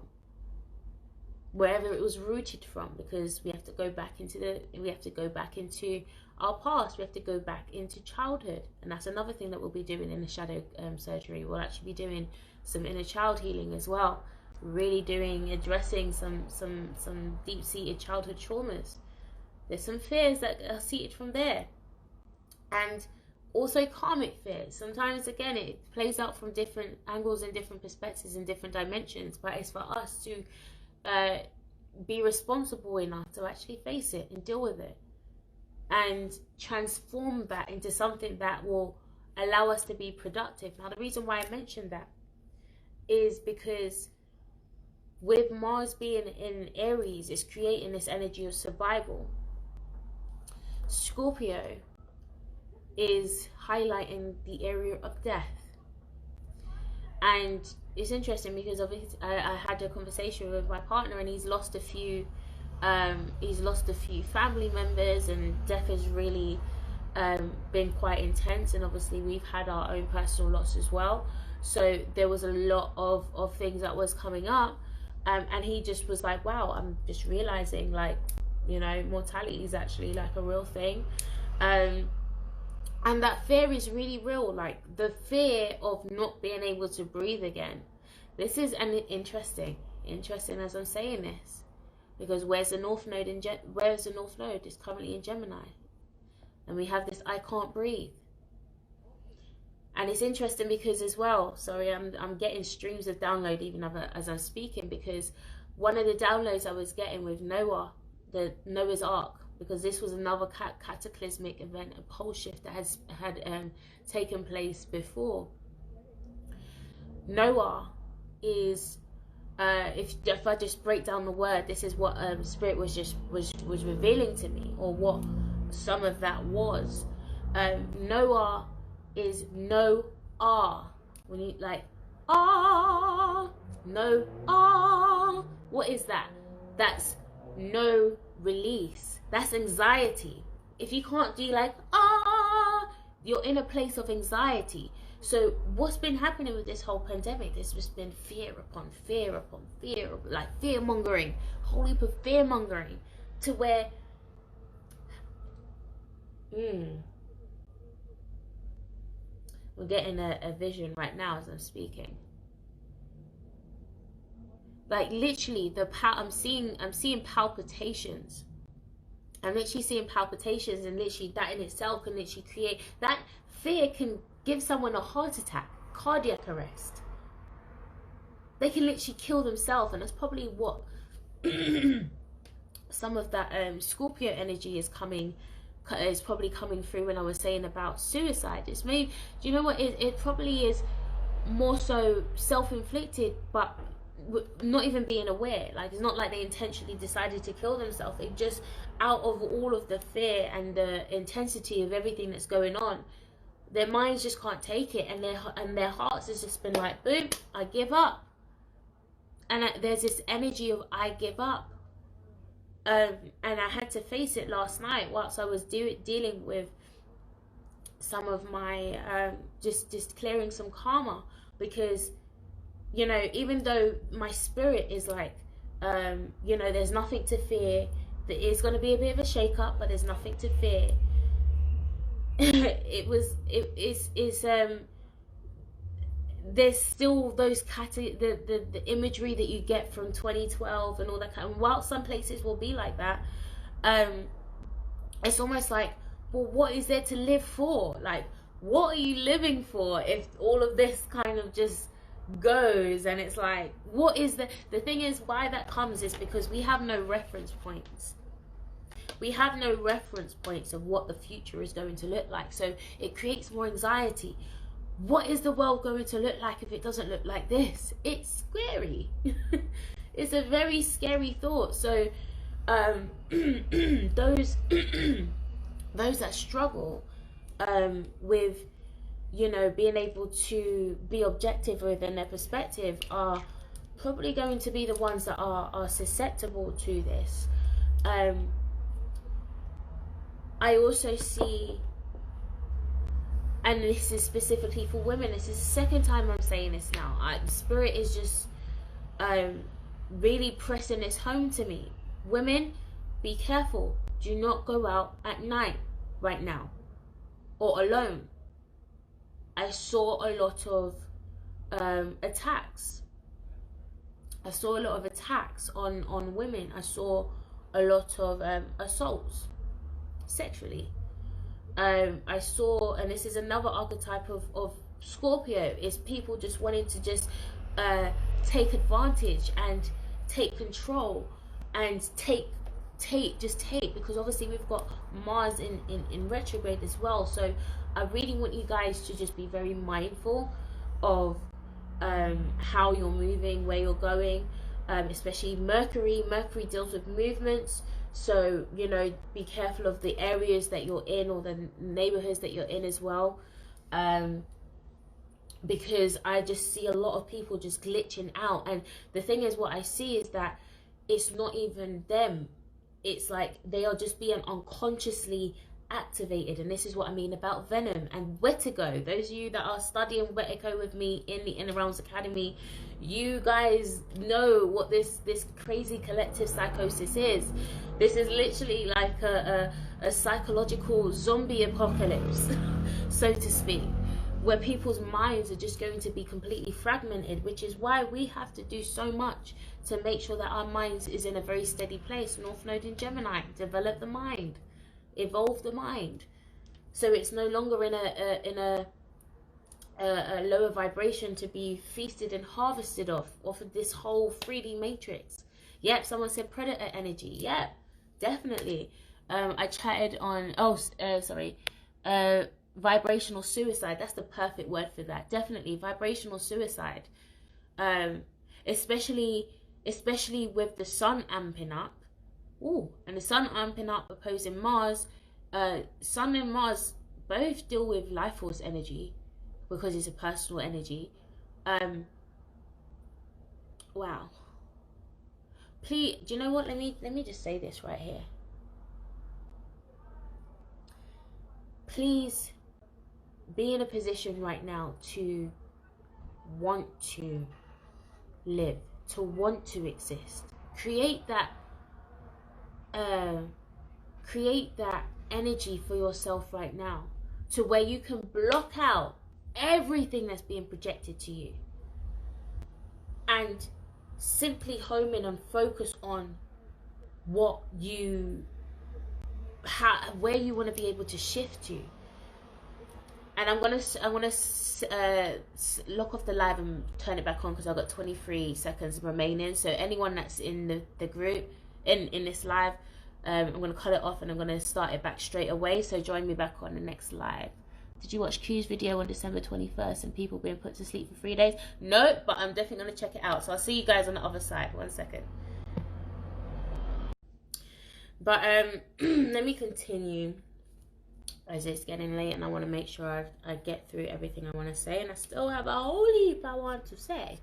wherever it was rooted from. Because we have to go back into our past. We have to go back into childhood, and that's another thing that we'll be doing in the shadow surgery. We'll actually be doing some inner child healing as well, really addressing some deep-seated childhood traumas. There's some fears that are seated from there, and also karmic fears. Sometimes, again, it plays out from different angles and different perspectives and different dimensions, but it's for us to be responsible enough to actually face it and deal with it, and transform that into something that will allow us to be productive. Now, the reason why I mentioned that is because with Mars being in Aries, it's creating this energy of survival. Scorpio is highlighting the area of death. And it's interesting because I had a conversation with my partner, and he's lost a few family members, and death has really been quite intense. And obviously we've had our own personal loss as well. So there was a lot of things that was coming up, and he just was like, wow, I'm just realizing, like, you know, mortality is actually like a real thing. And that fear is really real, like the fear of not being able to breathe again. This is interesting as I'm saying this, because where's the North Node It's currently in Gemini, and we have this I can't breathe. And it's interesting because as well, sorry, I'm getting streams of download even as I'm speaking, because one of the downloads I was getting with Noah's Ark, because this was another cataclysmic event, a pole shift that had taken place before. Noah is, if I just break down the word, this is what Spirit was revealing to me, or what some of that was. Noah is no-ah. When you like, no-ah. What is that? That's no release. That's anxiety. If you can't do like, you're in a place of anxiety. So what's been happening with this whole pandemic? There's just been fear upon fear upon fear, like fear mongering, a whole heap of fear mongering, to where we're getting a vision right now as I'm speaking. Like literally, I'm seeing palpitations. I'm literally seeing palpitations, and literally that in itself can literally create that fear. Can give someone a heart attack, cardiac arrest. They can literally kill themselves, and that's probably what some of that Scorpio energy is probably coming through when I was saying about suicide. It's maybe, do you know what, it probably is more so self-inflicted, but not even being aware. Like, it's not like they intentionally decided to kill themselves. They just, out of all of the fear and the intensity of everything that's going on, their minds just can't take it, and their hearts has just been like, boom, I give up. And there's this energy of I give up. And I had to face it last night whilst I was dealing with some of my just clearing some karma, because, you know, even though my spirit is like, you know, there's nothing to fear, there is going to be a bit of a shake up, but there's nothing to fear. There's still those the imagery that you get from 2012 and all that kind of, while some places will be like that, it's almost like, well, what is there to live for? Like, what are you living for if all of this kind of just goes? And it's like, what is the thing is, why that comes is because we have no reference points. We have no reference points of what the future is going to look like. So it creates more anxiety. What is the world going to look like if it doesn't look like this? It's scary. It's a very scary thought. So those that struggle with, you know, being able to be objective within their perspective are probably going to be the ones that are susceptible to this. I also see, and this is specifically for women, this is the second time I'm saying this now, Spirit is just really pressing this home to me. Women, be careful. Do not go out at night right now, or alone. I saw a lot of attacks. I saw a lot of attacks on women. I saw a lot of assaults sexually. I saw, and this is another archetype of Scorpio, is people just wanting to just take advantage and take control and take, because obviously we've got Mars in retrograde as well. So I really want you guys to just be very mindful of how you're moving, where you're going, especially Mercury deals with movements. So, you know, be careful of the areas that you're in, or the neighborhoods that you're in as well, because I just see a lot of people just glitching out. And the thing is, what I see is that it's not even them. It's like they are just being unconsciously activated. And this is what I mean about Venom and Wettigo. Those of you that are studying Wettigo with me in the Inner Realms Academy, you guys know what this crazy collective psychosis is. This is literally like a psychological zombie apocalypse, so to speak, where people's minds are just going to be completely fragmented, which is why we have to do so much to make sure that our minds is in a very steady place. North Node in Gemini, develop the mind, evolve the mind, so it's no longer in a lower vibration to be feasted and harvested off of this whole 3D matrix. Yep, someone said predator energy. Yep, definitely. I chatted on vibrational suicide. That's the perfect word for that. Definitely vibrational suicide. Especially with the sun amping up. Ooh, and the sun amping up opposing Mars. Sun and Mars both deal with life force energy, because it's a personal energy. Wow. Please, do you know what? Let me just say this right here. Please be in a position right now to want to live, to want to exist. Create that energy for yourself right now, to where you can block out everything that's being projected to you and simply home in and focus on what you where you want to be able to shift to. And I'm gonna lock off the live and turn it back on, because I've got 23 seconds remaining. So anyone that's in the group in this live, I'm gonna cut it off and I'm gonna start it back straight away. So join me back on the next live. Did you watch Q's video on December 21st and people being put to sleep for 3 days? No, but I'm definitely going to check it out. So I'll see you guys on the other side. 1 second. But let me continue, as it's getting late and I want to make sure I get through everything I want to say, and I still have a whole heap I want to say.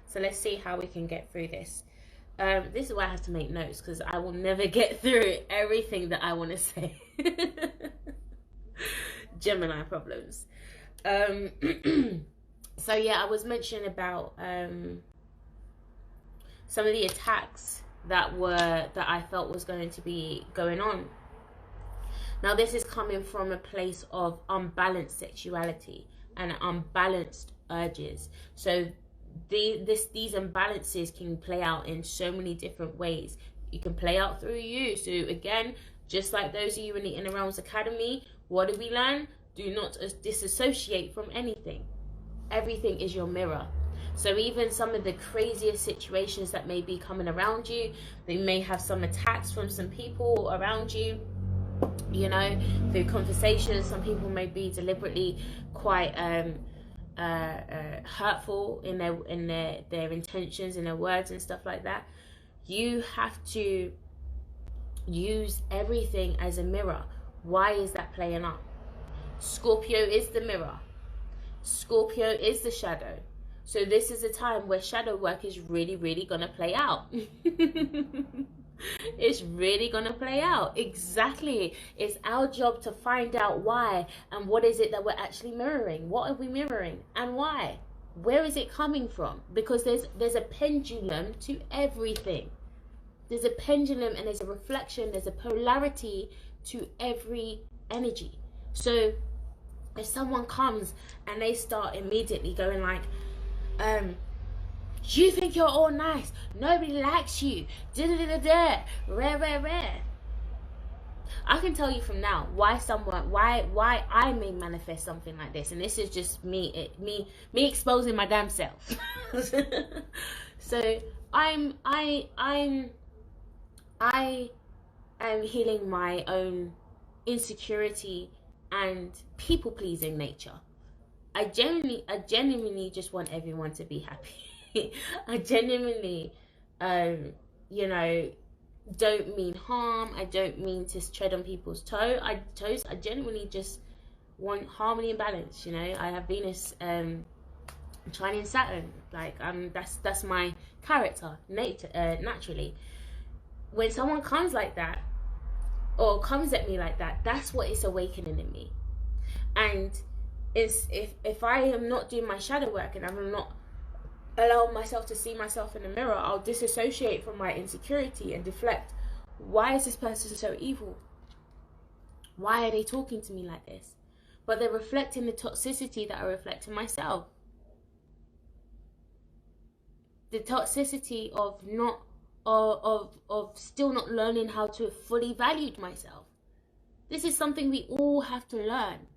So let's see how we can get through this. This is why I have to make notes, because I will never get through everything that I want to say. Gemini problems. So yeah, I was mentioning about some of the attacks that I felt was going to be going on. Now this is coming from a place of unbalanced sexuality and unbalanced urges. So these imbalances can play out in so many different ways. You can play out through you. So again, just like those of you in the Inner Realms Academy, what do we learn? Do not disassociate from anything. Everything is your mirror. So even some of the craziest situations that may be coming around you, they may have some attacks from some people around you, you know, through conversations. Some people may be deliberately quite hurtful in their intentions and their words and stuff like that. You have to use everything as a mirror. Why is that playing up? Scorpio is the mirror. Scorpio is the shadow. So this is a time where shadow work is really, really gonna play out. It's really gonna play out. Exactly. It's our job to find out why and what is it that we're actually mirroring. What are we mirroring and why? Where is it coming from? Because there's a pendulum to everything. There's a pendulum and there's a reflection. There's a polarity to every energy. So if someone comes and they start immediately going like, you think you're all nice, nobody likes you, da-da-da-da-da, rare. I can tell you from now why I may manifest something like this, and this is just me exposing my damn self. So I am healing my own insecurity and people-pleasing nature. I genuinely just want everyone to be happy. I genuinely, you know, don't mean harm. I don't mean to tread on people's toes. I genuinely just want harmony and balance. You know, I have Venus, Triune Saturn. Like, that's my character, naturally. When someone comes like that, or comes at me like that, that's what is awakening in me. And if I am not doing my shadow work and I'm not allowing myself to see myself in the mirror, I'll disassociate from my insecurity and deflect. Why is this person so evil? Why are they talking to me like this? But they're reflecting the toxicity that I reflect in myself. The toxicity of still not learning how to fully value myself. This is something we all have to learn,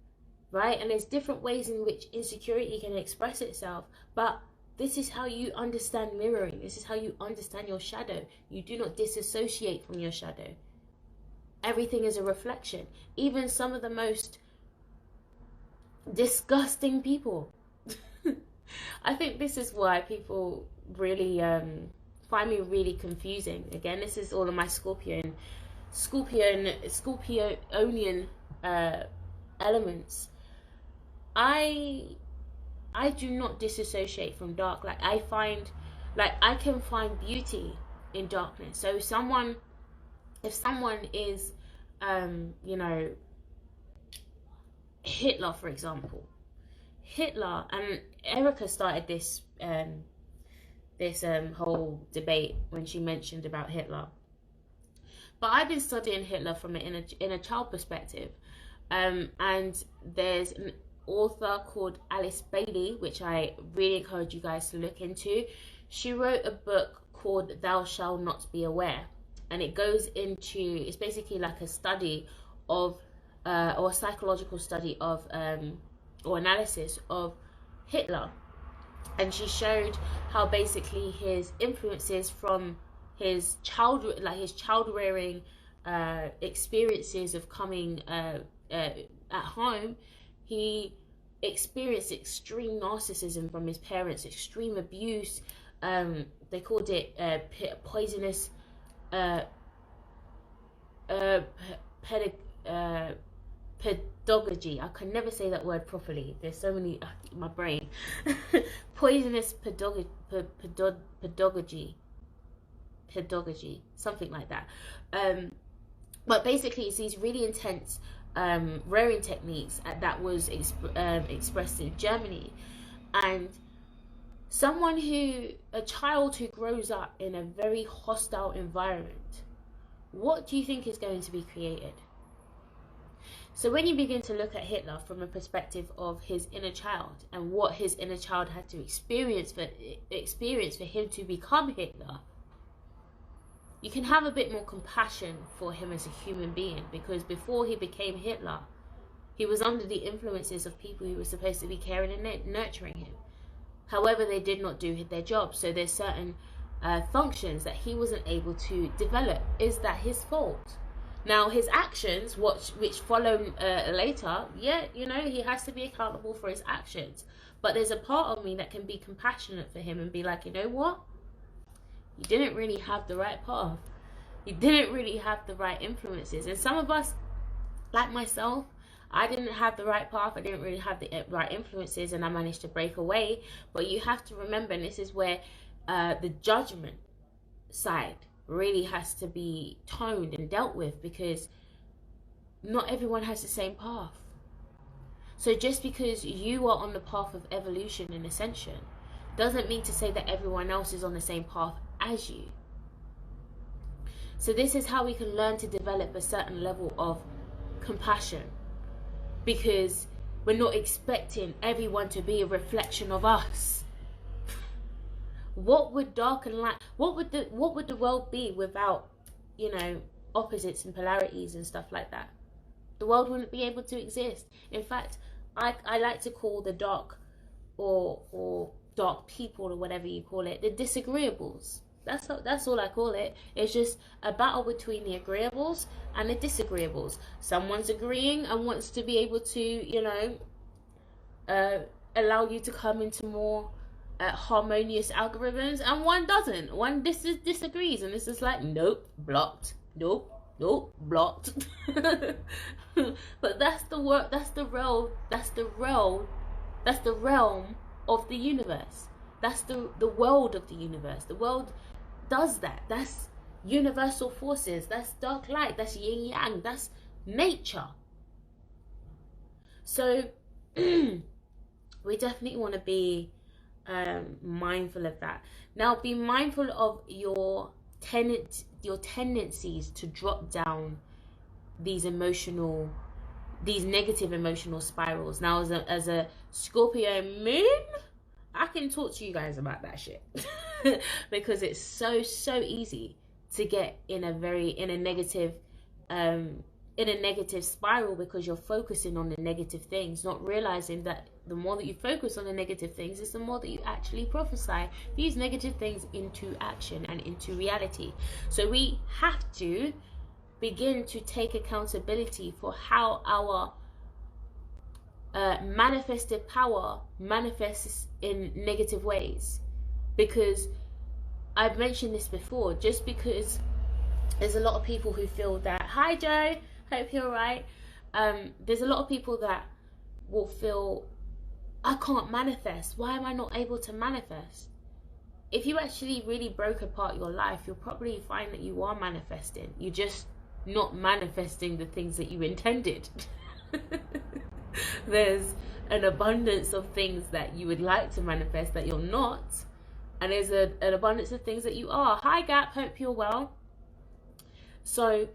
right? And there's different ways in which insecurity can express itself, but this is how you understand mirroring. This is how you understand your shadow. You do not disassociate from your shadow. Everything is a reflection. Even some of the most disgusting people. I think this is why people really find me really confusing. Again, this is all of my Scorpionian elements. I do not disassociate from dark. Like, I can find beauty in darkness. So if someone is you know, Hitler, for example. Hitler, and Erica started this whole debate when she mentioned about Hitler. But I've been studying Hitler from an inner child perspective. And there's an author called Alice Bailey, which I really encourage you guys to look into. She wrote a book called Thou Shalt Not Be Aware. And it goes into, it's basically like a study of, or a psychological study of, or analysis of Hitler. And she showed how basically his influences from his child rearing experiences of coming at home, He experienced extreme narcissism from his parents, extreme abuse. They called it poisonous pedagogy. I can never say that word properly. There's so many in my brain. Poisonous pedagogy, something like that. But basically, it's these really intense rearing techniques that was expressed in Germany. And a child who grows up in a very hostile environment, what do you think is going to be created? So when you begin to look at Hitler from a perspective of his inner child and what his inner child had to experience for him to become Hitler, you can have a bit more compassion for him as a human being, because before he became Hitler, he was under the influences of people who were supposed to be caring and nurturing him. However, they did not do their job. So there's certain functions that he wasn't able to develop. Is that his fault? Now, his actions, which follow later, yeah, you know, he has to be accountable for his actions. But there's a part of me that can be compassionate for him and be like, you know what? You didn't really have the right path. You didn't really have the right influences. And some of us, like myself, I didn't have the right path. I didn't really have the right influences, and I managed to break away. But you have to remember, and this is where the judgment side really has to be toned and dealt with, because not everyone has the same path. So just because you are on the path of evolution and ascension doesn't mean to say that everyone else is on the same path as you. So this is how we can learn to develop a certain level of compassion, because we're not expecting everyone to be a reflection of us. What would dark and light, what would the world be without, you know, opposites and polarities and stuff like that? The world wouldn't be able to exist. In fact, I like to call the dark or dark people, or whatever you call it, the disagreeables. That's all I call it. It's just a battle between the agreeables and the disagreeables. Someone's agreeing and wants to be able to, you know, allow you to come into more harmonious algorithms, and one doesn't. One disagrees, and it's just like, nope, blocked. Nope, blocked. But that's the work. That's the realm of the universe. That's the world of the universe. The world does that. That's universal forces. That's dark light. That's yin yang. That's nature. So we definitely want to be mindful of that. Now, be mindful of your tendencies to drop down these negative emotional spirals. Now, as a Scorpio moon, I can talk to you guys about that shit because it's so easy to get in a negative spiral, because you're focusing on the negative things, not realizing that the more that you focus on the negative things is the more that you actually prophesy these negative things into action and into reality. So we have to begin to take accountability for how our manifested power manifests in negative ways. Because I've mentioned this before, just because there's a lot of people who feel that, hi Joe, hope you're alright, there's a lot of people that will feel, I can't manifest. Why am I not able to manifest? If you actually really broke apart your life, you'll probably find that you are manifesting. You're just not manifesting the things that you intended. There's an abundance of things that you would like to manifest that you're not, and there's an abundance of things that you are. Hi Gap, hope you're well. So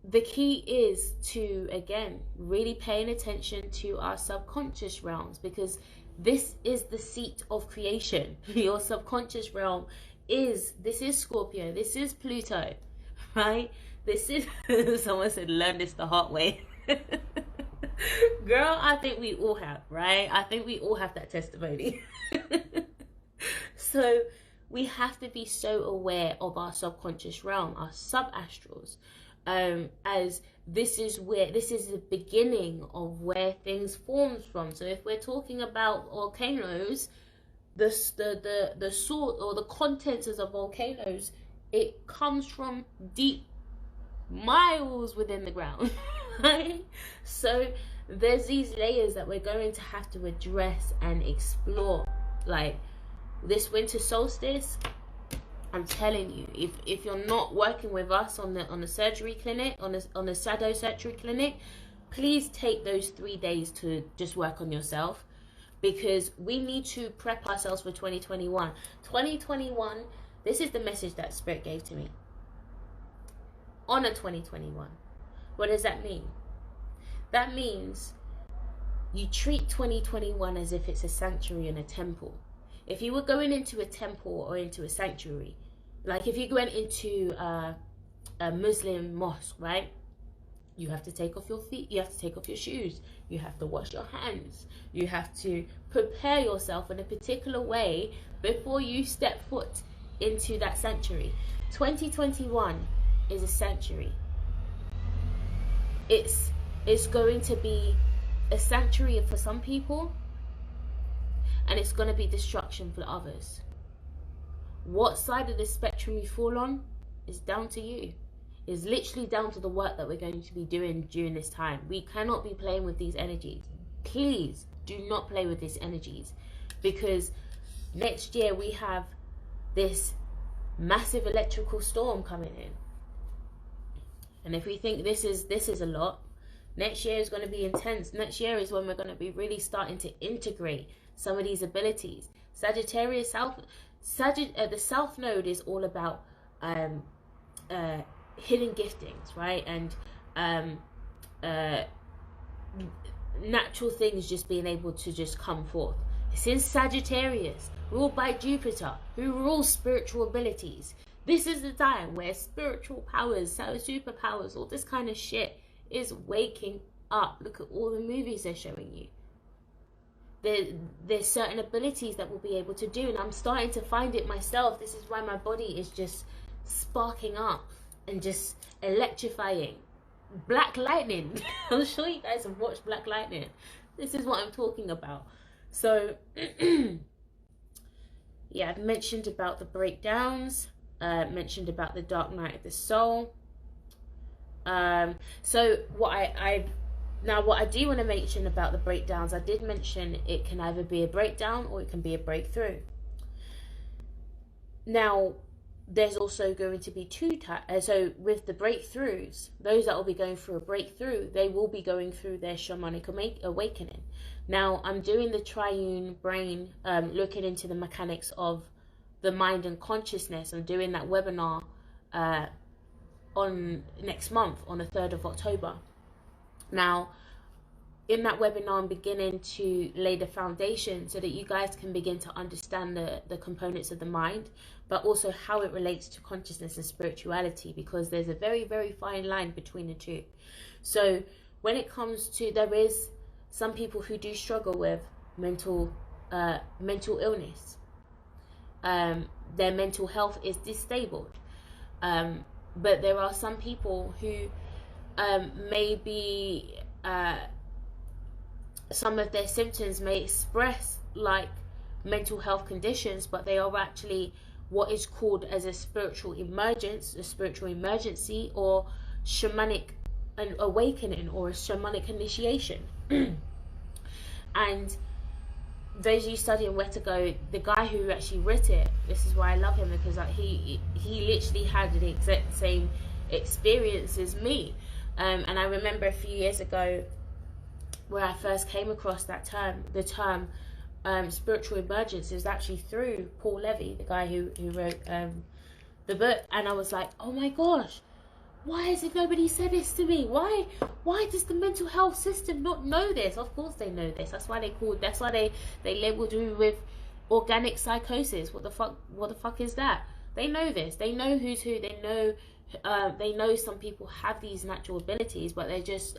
the key is to, again, really paying attention to our subconscious realms, because this is the seat of creation. Your subconscious realm this is Scorpio, this is Pluto, right? This is, someone said, learn this the hard way. Girl, I think we all have, right? I think we all have that testimony. So we have to be so aware of our subconscious realm, our subastrals, as this is the beginning of where things forms from. So if we're talking about volcanoes, the sort or the contents of volcanoes, it comes from deep, miles within the ground. Right? So there's these layers that we're going to have to address and explore. Like this winter solstice, I'm telling you, if you're not working with us on the surgery clinic, on the shadow surgery clinic, please take those 3 days to just work on yourself, because we need to prep ourselves for 2021. 2021, this is the message that Spirit gave to me. Honor 2021. What does that mean? That means you treat 2021 as if it's a sanctuary and a temple. If you were going into a temple or into a sanctuary, like if you went into a Muslim mosque, right? You have to take off your feet, you have to take off your shoes, you have to wash your hands, you have to prepare yourself in a particular way before you step foot into that sanctuary. 2021 is a sanctuary. It's going to be a sanctuary for some people, and it's going to be destruction for others. What side of the spectrum you fall on is down to you. It's literally down to the work that we're going to be doing during this time. We cannot be playing with these energies. Please do not play with these energies, because next year we have this massive electrical storm coming in. And if we think this is a lot, next year is going to be intense. Next year is when we're going to be really starting to integrate some of these abilities. Sagittarius the South Node is all about hidden giftings, right? And natural things just being able to just come forth. It's in Sagittarius, ruled by Jupiter, who rules spiritual abilities. This is the time where spiritual powers, superpowers, all this kind of shit is waking up. Look at all the movies they're showing you. There's certain abilities that we'll be able to do, and I'm starting to find it myself. This is why my body is just sparking up and just electrifying. Black Lightning. I'm sure you guys have watched Black Lightning. This is what I'm talking about. So yeah, I've mentioned about the breakdowns, mentioned about the dark night of the soul. So what I do want to mention about the breakdowns, I did mention it can either be a breakdown or it can be a breakthrough. Now, there's also going to be two types. So with the breakthroughs, those that will be going through a breakthrough, they will be going through their shamanic awakening. Now, I'm doing the Triune Brain, looking into the mechanics of the mind and consciousness. I'm doing that webinar on next month, on the 3rd of October. Now, in that webinar, I'm beginning to lay the foundation so that you guys can begin to understand the components of the mind, but also how it relates to consciousness and spirituality, because there's a very, very fine line between the two. So when it comes to, there is some people who do struggle with mental illness. Their mental health is disabled. But there are some people who maybe some of their symptoms may express like mental health conditions, but they are actually what is called as a spiritual emergency, or shamanic an awakening, or a shamanic initiation. And those of you studying where to go, the guy who actually wrote it, this is why I love him, because like he literally had the exact same experience as me. And I remember a few years ago where I first came across that term, the term spiritual emergence. It was actually through Paul Levy, the guy who wrote the book. And I was like, oh my gosh, why hasn't nobody said this to me? Why does the mental health system not know this? Of course they know this. That's why they labeled me with organic psychosis. What the fuck is that? They know this. They know who's who. They know some people have these natural abilities, but they're just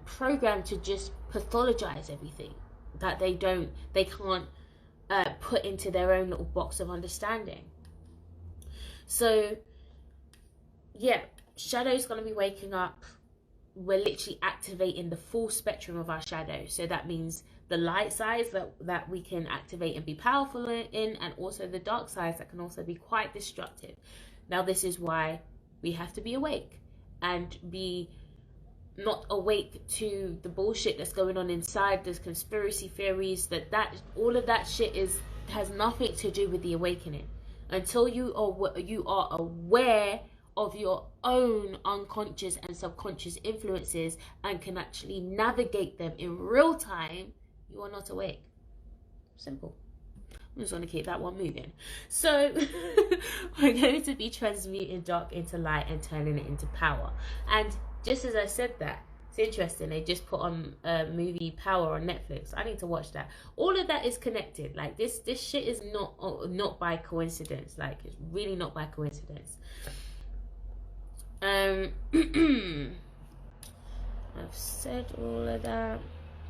programmed to just pathologize everything that they can't put into their own little box of understanding. So yeah, shadow's going to be waking up. We're literally activating the full spectrum of our shadow. So that means the light sides that we can activate and be powerful in, and also the dark sides that can also be quite destructive. Now, this is why we have to be awake and be not awake to the bullshit that's going on inside. There's conspiracy theories that all of that shit has nothing to do with the awakening. Until you are aware of your own unconscious and subconscious influences and can actually navigate them in real time, you are not awake. Simple. I'm just going to keep that one moving. So we're going to be transmuting dark into light and turning it into power. And just as I said that, it's interesting, they just put on a movie Power on Netflix. I need to watch that. All of that is connected. Like this shit is not by coincidence. Like, it's really not by coincidence. I've said all of that.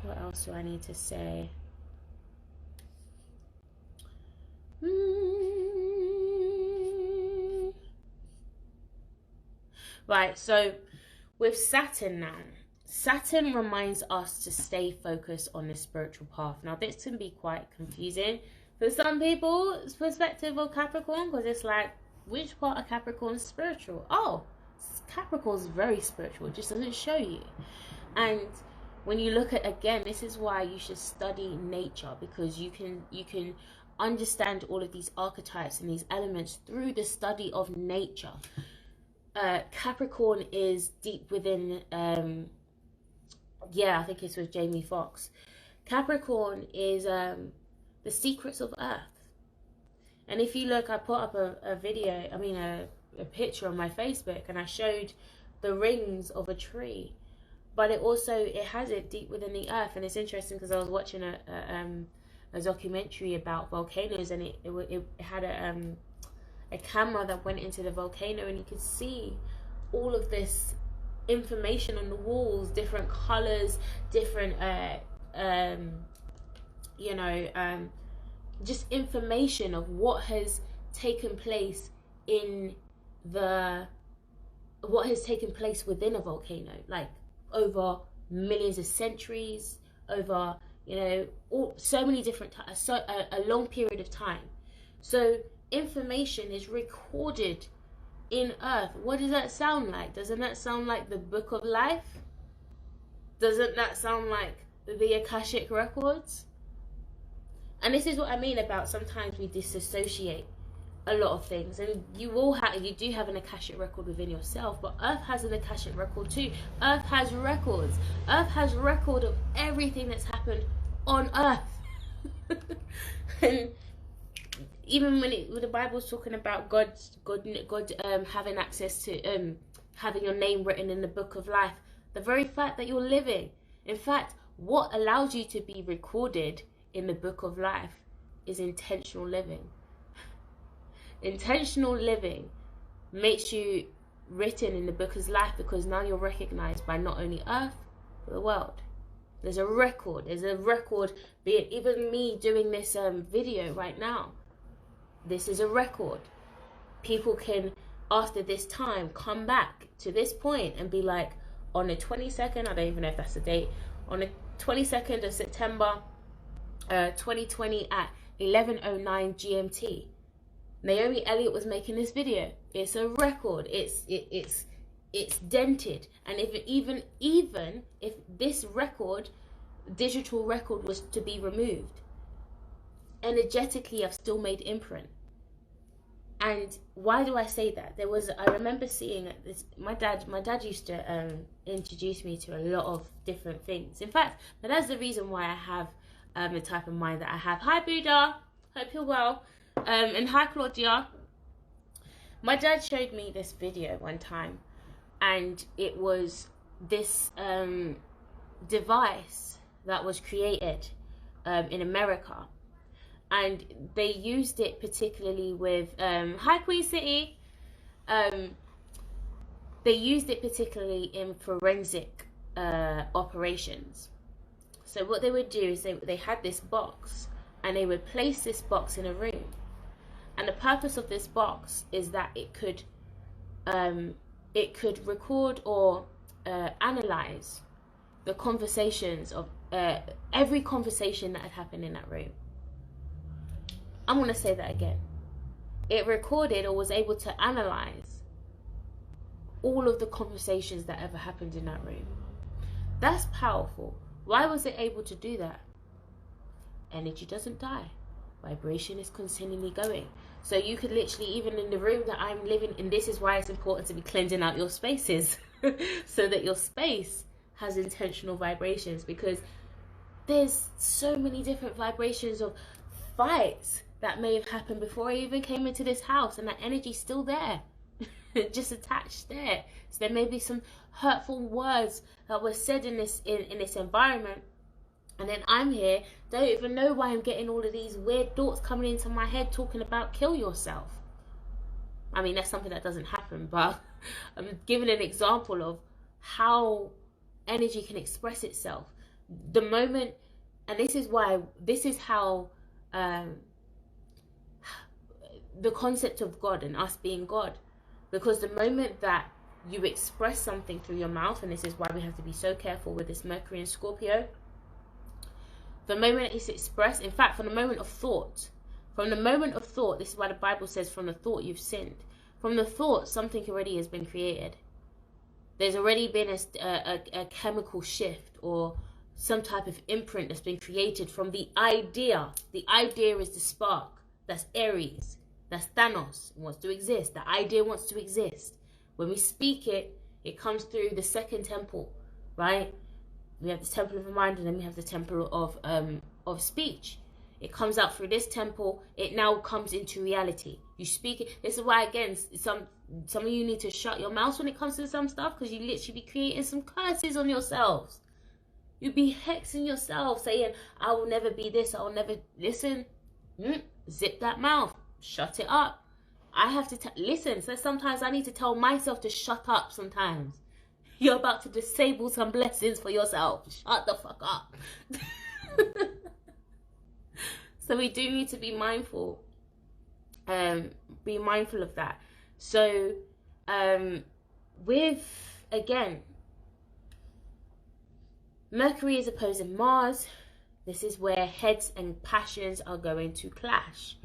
What else do I need to say? Right, so with Saturn now, Saturn reminds us to stay focused on the spiritual path. Now, this can be quite confusing for some people's perspective of Capricorn, because it's like, which part of Capricorn is spiritual? Oh, Capricorn is very spiritual. It just doesn't show you. And when you look at, again, this is why you should study nature, because you can understand all of these archetypes and these elements through the study of nature. Capricorn is deep within, I think it's with Jamie Foxx. Capricorn is the secrets of Earth. And if you look, I put up a video, a picture on my Facebook, and I showed the rings of a tree. But it has it deep within the Earth. And it's interesting because I was watching a documentary about volcanoes, and it had a camera that went into the volcano, and you could see all of this information on the walls, different colors, different just information of what has taken place within a volcano, like over millions of centuries, over so many different times, a long period of time. So information is recorded in Earth. What does that sound like? Doesn't that sound like the Book of Life? Doesn't that sound like the Akashic Records? And this is what I mean about sometimes we disassociate a lot of things, and you do have an Akashic record within yourself, but Earth has an Akashic record too. Earth has records. Earth has record of everything that's happened on Earth. And even when the Bible's talking about God having access to having your name written in the Book of Life, the very fact that you're living, in fact, what allows you to be recorded in the Book of Life is intentional living. Intentional living makes you written in the Book of Life, because now you're recognized by not only Earth, but the world. There's a record. Be it even me doing this video right now. This is a record. People can, after this time, come back to this point and be like, on the 22nd, I don't even know if that's the date, on the 22nd of September 2020 at 11:09 GMT, Naomi Elliott was making this video. It's a record. It's dented. And even if this record, digital record, was to be removed, energetically I've still made imprint. And why do I say that? I remember seeing this. My dad used to introduce me to a lot of different things. In fact, but that's the reason why I have the type of mind that I have. Hi Buddha, hope you're well. And hi Claudia. My dad showed me this video one time, and it was this device that was created in America, and they used it particularly with hi Queen City. They used it particularly in forensic operations. So what they would do is they had this box, and they would place this box in a room. And the purpose of this box is that it could it could record or analyze the conversations of every conversation that had happened in that room. I'm going to say that again. It recorded or was able to analyze all of the conversations that ever happened in that room. That's powerful. Why was it able to do that? Energy doesn't die. Vibration is continually going. So you could literally, even in the room that I'm living in, this is why it's important to be cleansing out your spaces so that your space has intentional vibrations, because there's so many different vibrations of fights that may have happened before I even came into this house, and that energy's still there, just attached there. So there may be some hurtful words that were said in this environment, and then I'm here, don't even know why I'm getting all of these weird thoughts coming into my head talking about kill yourself. I mean, that's something that doesn't happen, but I'm giving an example of how energy can express itself. The moment, and this is how the concept of God and us being God, because the moment that you express something through your mouth, and this is why we have to be so careful with this Mercury and Scorpio, the moment it's expressed, in fact, from the moment of thought, this is why the Bible says from the thought you've sinned. From the thought, something already has been created. There's already been a chemical shift or some type of imprint that's been created from the idea. The idea is the spark. That's Aries. That's Thanos. It wants to exist. The idea wants to exist. When we speak it, it comes through the second temple, right? We have the temple of the mind, and then we have the temple of speech. It comes out through this temple. It now comes into reality. You speak it. This is why, again, some of you need to shut your mouth when it comes to some stuff, because you literally be creating some curses on yourselves. You'd be hexing yourself, saying, I will never be this, I will never... Listen, zip that mouth. Shut it up. I have to listen. So sometimes I need to tell myself to shut up sometimes. You're about to disable some blessings for yourself. Shut the fuck up. So we do need to be mindful. Be mindful of that. So with, again, Mercury is opposing Mars. This is where heads and passions are going to clash.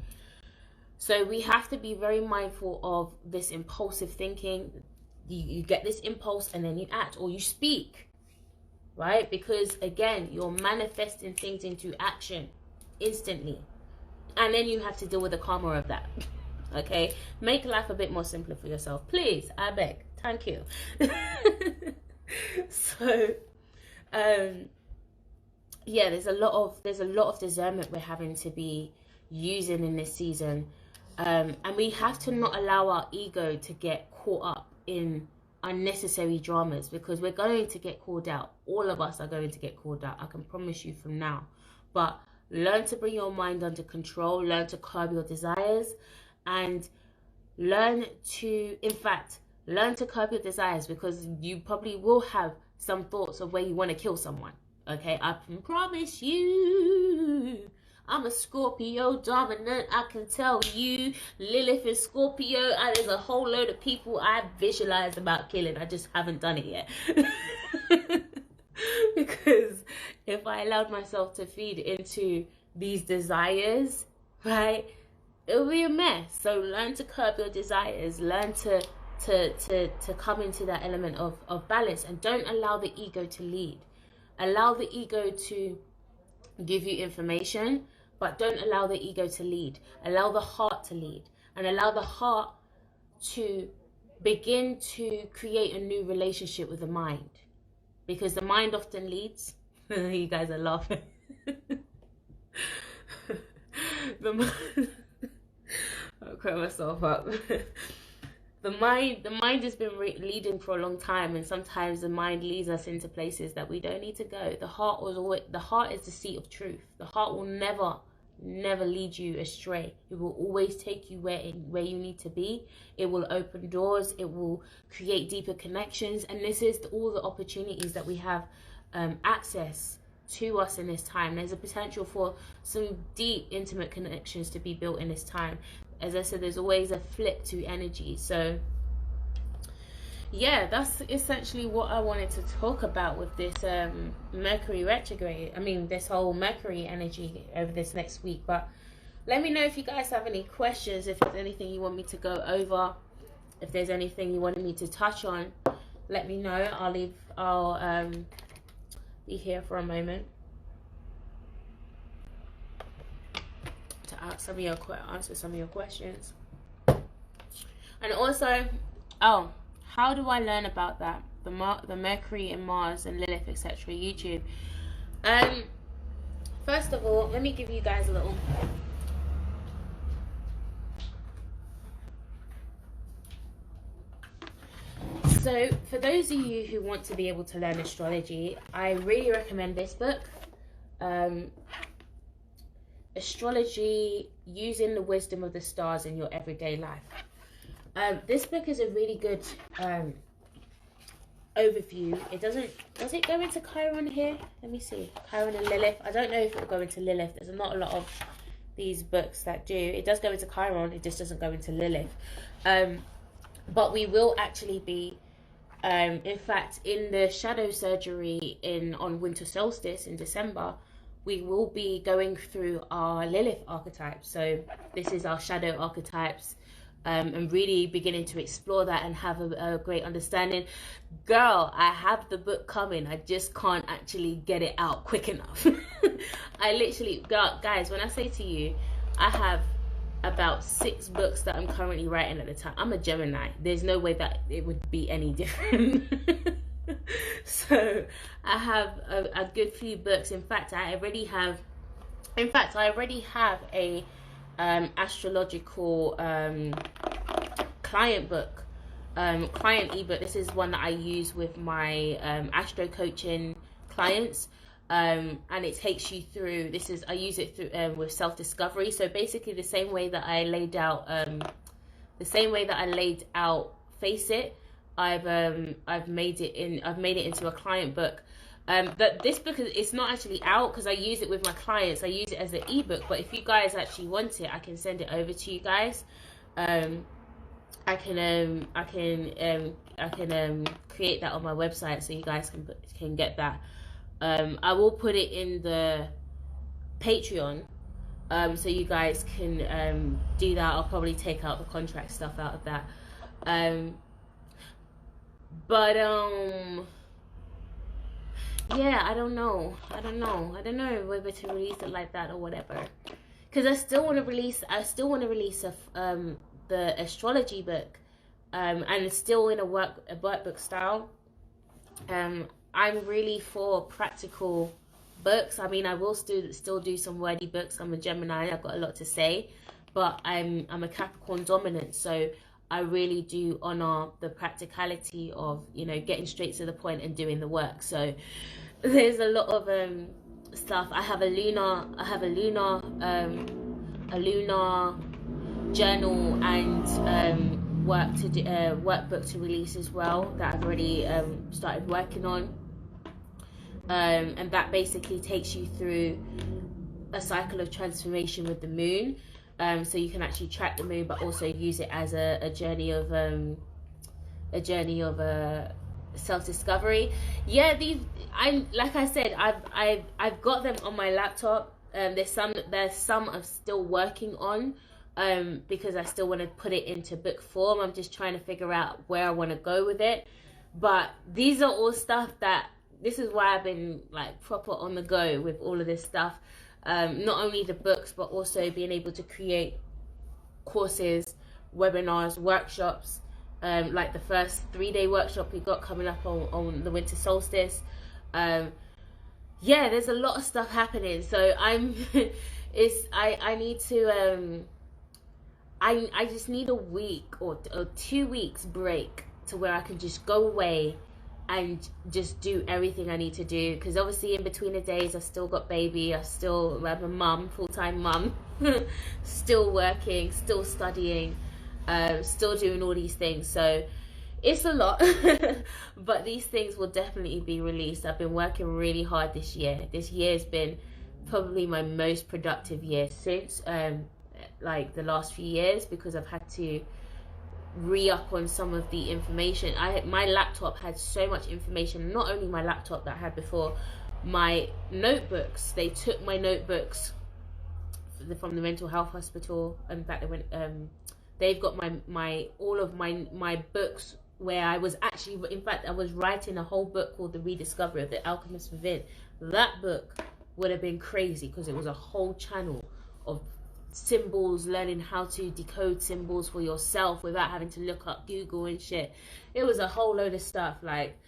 So we have to be very mindful of this impulsive thinking. You get this impulse and then you act or you speak, right? Because again, you're manifesting things into action instantly. And then you have to deal with the karma of that. Okay? Make life a bit more simpler for yourself. Please, I beg. Thank you. So, yeah, there's a lot of discernment we're having to be using in this season. And we have to not allow our ego to get caught up in unnecessary dramas, because we're going to get called out. All of us are going to get called out. I can promise you from now. But learn to bring your mind under control. Learn to curb your desires. And learn to curb your desires, because you probably will have some thoughts of where you want to kill someone. Okay, I can promise you. I'm a Scorpio dominant, I can tell you. Lilith is Scorpio. There's a whole load of people I visualized about killing. I just haven't done it yet. Because if I allowed myself to feed into these desires, right, it'll be a mess. So learn to curb your desires. Learn to come into that element of balance. And don't allow the ego to lead. Allow the ego to give you information, but don't allow the ego to lead. Allow the heart to lead. And allow the heart to begin to create a new relationship with the mind. Because the mind often leads. You guys are laughing. I'll crack myself up. The mind has been leading for a long time, and sometimes the mind leads us into places that we don't need to go. The heart is the seat of truth. The heart will never lead you astray. It will always take you where you need to be. It will open doors. It will create deeper connections, and this is all the opportunities that we have access to us in this time. There's a potential for some deep, intimate connections to be built in this time. As I said, there's always a flip to energy. So yeah, that's essentially what I wanted to talk about with this Mercury retrograde. I mean, this whole Mercury energy over this next week. But let me know if you guys have any questions, if there's anything you want me to go over, if there's anything you wanted me to touch on. Let me know. I'll be here for a moment to answer some of your questions. And also, how do I learn about that? The Mercury and Mars and Lilith, etc. YouTube. First of all, let me give you guys a little. So, for those of you who want to be able to learn astrology, I really recommend this book. Astrology Using the Wisdom of the Stars in Your Everyday Life. This book is a really good overview. Does it go into Chiron here? Let me see. Chiron and Lilith. I don't know if it will go into Lilith. There's not a lot of these books that do. It does go into Chiron. It just doesn't go into Lilith. But we will actually be, in fact, in the shadow surgery on winter solstice in December, we will be going through our Lilith archetypes. So this is our shadow archetypes. And really beginning to explore that and have a great understanding. Girl, I have the book coming. I just can't actually get it out quick enough. I literally, guys, when I say to you, I have about 6 books that I'm currently writing at the time. I'm a Gemini. There's no way that it would be any different. So I have a good few books. In fact, I already have a astrological client book, client ebook. This is one that I use with my astro coaching clients, and it takes you through. I use it through with self-discovery. So basically, the same way that I laid out Face It, I've made it into a client book. But this book it's not actually out because I use it with my clients. I use it as an ebook. But if you guys actually want it, I can send it over to you guys. I can create that on my website so you guys can get that. I will put it in the Patreon, so you guys can do that. I'll probably take out the contract stuff out of that. Yeah, I don't know whether to release it like that or whatever, because I still want to release the astrology book, and it's still in a workbook style. I'm really for practical books. I mean, I will still do some wordy books. I'm a Gemini. I've got a lot to say, but I'm a Capricorn dominant, so I really do honor the practicality of, getting straight to the point and doing the work. So there's a lot of stuff. I have a lunar journal and workbook to release as well that I've already started working on. And that basically takes you through a cycle of transformation with the moon. So you can actually track the moon, but also use it as a journey of self-discovery. Yeah, like I said, I've got them on my laptop. There's some I'm still working on, because I still want to put it into book form. I'm just trying to figure out where I want to go with it. But these are all stuff this is why I've been like proper on the go with all of this stuff. Not only the books, but also being able to create courses, webinars, workshops, like the first 3-day workshop we got coming up on the winter solstice. Yeah, there's a lot of stuff happening. So I need to I just need a week or 2 weeks break to where I can just go away and just do everything I need to do, because obviously in between the days I've still got baby, I'm a mum, full-time mum, still working, still studying, still doing all these things. So it's a lot. But these things will definitely be released. I've been working really hard this year. This year has been probably my most productive year since like the last few years, because I've had to re-up on some of the information. My laptop had so much information, not only my laptop that I had before, my notebooks. They took my notebooks from the mental health hospital. In fact, they've got all of my books, where I was actually, in fact, I was writing a whole book called The Rediscovery of the Alchemist Within. That book would have been crazy, because it was a whole channel of symbols, learning how to decode symbols for yourself without having to look up Google and shit. It was a whole load of stuff, like,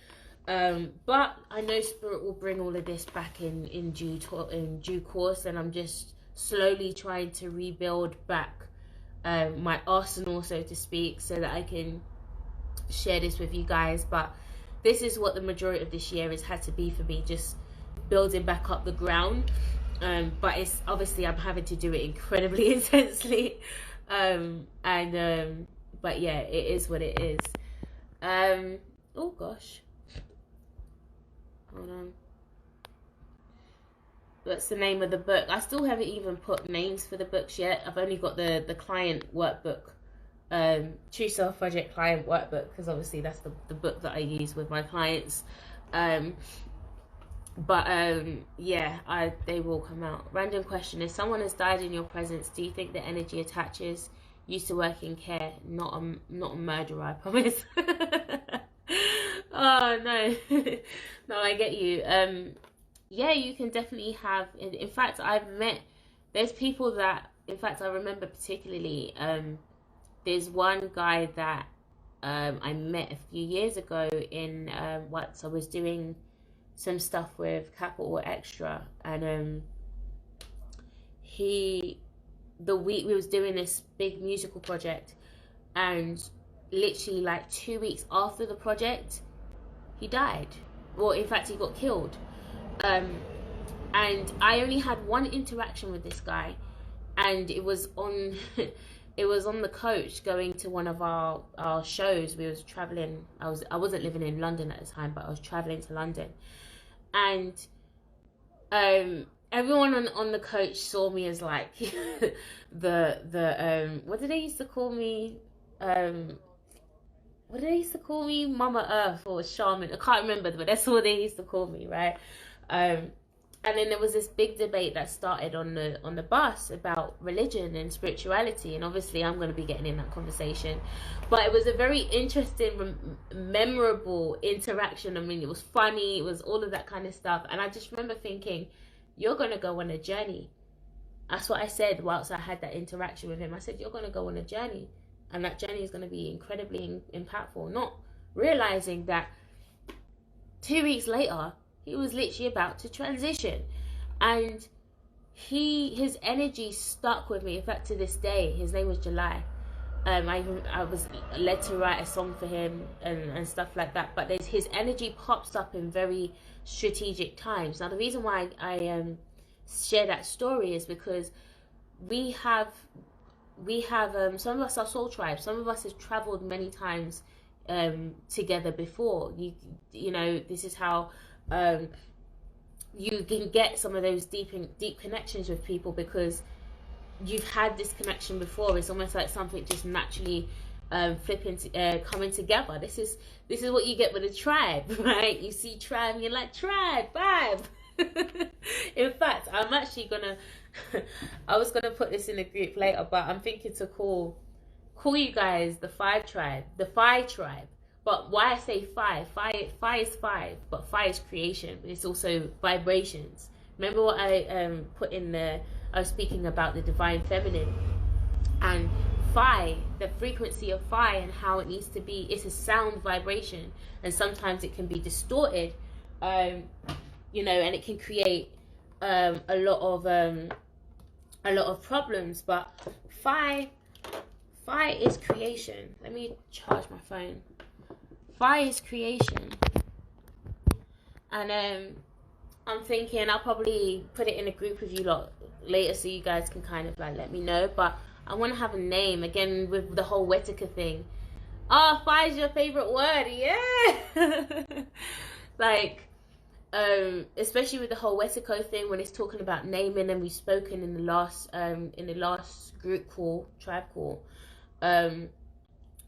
but I know Spirit will bring all of this back in due course, and I'm just slowly trying to rebuild back my arsenal, so to speak, so that I can share this with you guys. But this is what the majority of this year has had to be for me, just building back up the ground. But it's obviously, I'm having to do it incredibly intensely, but yeah, it is what it is. Oh gosh, hold on. What's the name of the book? I still haven't even put names for the books yet. I've only got the client workbook, True Self Project client workbook, because obviously that's the book that I use with my clients. But yeah, they will come out. Random question: if someone has died in your presence, do you think the energy attaches? Used to work in care, not a murderer, I promise. Oh no. No, I get you. Yeah, you can definitely have, in fact, there's people that, in fact, I remember particularly, there's one guy that I met a few years ago in so I was doing some stuff with Capital Extra, and the week we was doing this big musical project, and literally like 2 weeks after the project, he died. Well, in fact, he got killed. And I only had one interaction with this guy, and it was on it was on the coach going to one of our shows. We was traveling. I wasn't living in London at the time, but I was traveling to London, and everyone on the coach saw me as like the what did they used to call me? What did they used to call me? Mama Earth or Shaman? I can't remember, but that's what they used to call me, right? And then there was this big debate that started on the bus about religion and spirituality, and obviously I'm going to be getting in that conversation. But it was a very interesting, memorable interaction. I mean, it was funny, it was all of that kind of stuff, and I just remember thinking, you're going to go on a journey. That's what I said whilst I had that interaction with him. I said, you're going to go on a journey, and that journey is going to be incredibly impactful. Not realizing that 2 weeks later, he was literally about to transition, and his energy stuck with me. In fact, to this day, his name was July. I was led to write a song for him and stuff like that. But his energy pops up in very strategic times. Now, the reason why I share that story is because we have some of us are soul tribes. Some of us have traveled many times together before. You know, this is how you can get some of those deep connections with people, because you've had this connection before. It's almost like something just naturally coming together. This is what you get with a tribe, right? You see tribe and you're like, tribe, vibe. In fact, I'm actually gonna I was gonna put this in a group later, but I'm thinking to call you guys the Phi tribe. But why I say Phi is 5, but Phi is creation. It's also vibrations. Remember what I put in there? I was speaking about the divine feminine, and Phi, the frequency of Phi and how it needs to be. It's a sound vibration, and sometimes it can be distorted, you know, and it can create a lot of problems. But Phi is creation. Let me charge my phone. Phi is creation, and I'm thinking I'll probably put it in a group with you lot later, so you guys can kind of like let me know. But I want to have a name again with the whole Wetica thing. Oh, Phi is your favorite word, yeah. Like, especially with the whole Wetico thing, when it's talking about naming, and we've spoken in the last group call, tribe call,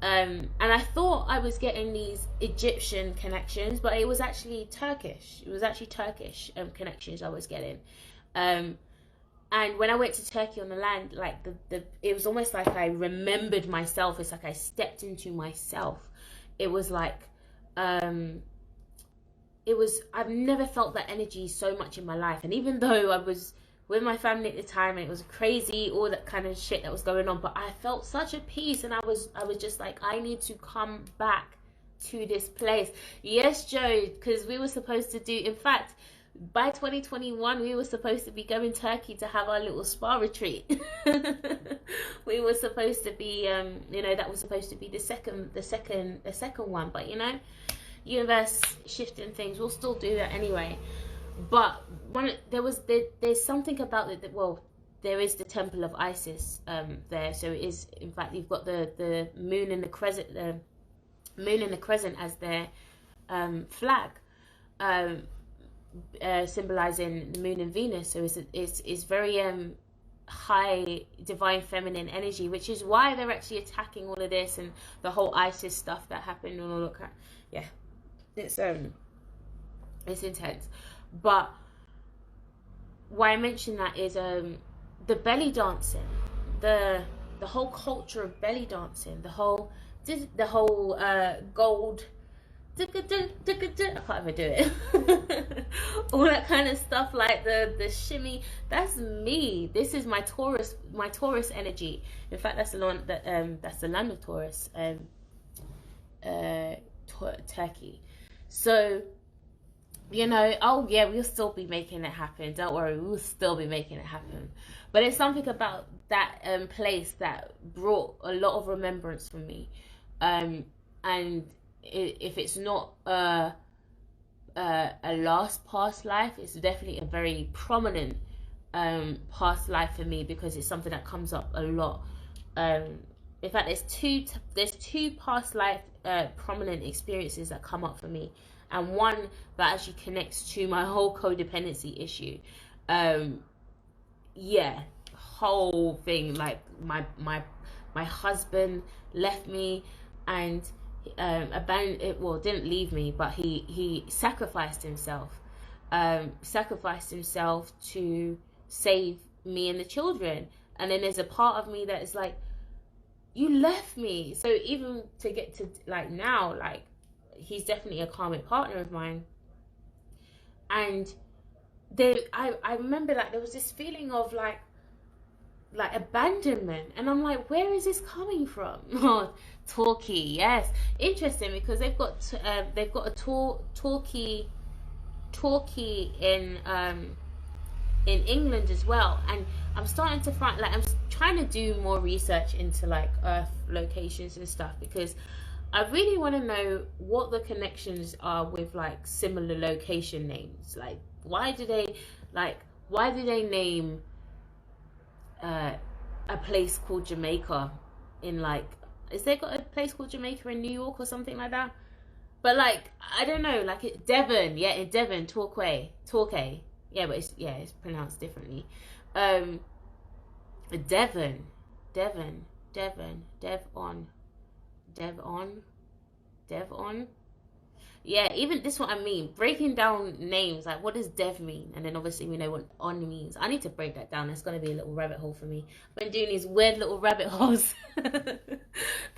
And I thought I was getting these Egyptian connections, but it was actually Turkish. It was actually Turkish connections I was getting. And when I went to Turkey on the land, like it was almost like I remembered myself. It's like I stepped into myself. It was like, I've never felt that energy so much in my life. And even though I was with my family at the time and it was crazy, all that kind of shit that was going on, but I felt such a peace, and I was just like, I need to come back to this place. Yes, Joe, because we were supposed to do, in fact, by 2021 we were supposed to be going to Turkey to have our little spa retreat. We were supposed to be that was supposed to be the second one, but universe shifting things, we'll still do that anyway. But there's something about it that, well, there is the temple of Isis there, so it is, in fact, you've got the moon and the crescent, as their flag, symbolizing the moon and Venus. So it's very high divine feminine energy, which is why they're actually attacking all of this and the whole ISIS stuff that happened and all that kind. Yeah, it's intense. But why I mention that is the belly dancing, the whole culture of belly dancing, the whole gold, I can't even do it. All that kind of stuff, like the shimmy. That's me. This is my Taurus energy. In fact, that's the land of Taurus, Turkey. So, oh yeah, we'll still be making it happen. Don't worry, we'll still be making it happen. But it's something about that place that brought a lot of remembrance for me. And if it's not a past life, it's definitely a very prominent past life for me, because it's something that comes up a lot. In fact, there's two past life prominent experiences that come up for me, and one that actually connects to my whole codependency issue. Whole thing, like my husband left me and didn't leave me, but he sacrificed himself to save me and the children. And then there's a part of me that is like, you left me. So even to get to like now, like, he's definitely a karmic partner of mine. And I remember, like, there was this feeling of like abandonment, and I'm like, where is this coming from? Oh, Torquay, yes, interesting, because they've got a Torquay in England as well. And I'm starting to find, like, I'm trying to do more research into like Earth locations and stuff, because I really want to know what the connections are with like similar location names. Like, why do they name a place called Jamaica in, like, is there got a place called Jamaica in New York or something like that? But like, I don't know, like Devon, in Devon, Torquay, yeah, but it's pronounced differently. Devon, yeah, even this is what I mean, breaking down names, like, what does Dev mean? And then obviously we know what on means. I need to break that down. That's going to be a little rabbit hole for me. I've been doing these weird little rabbit holes the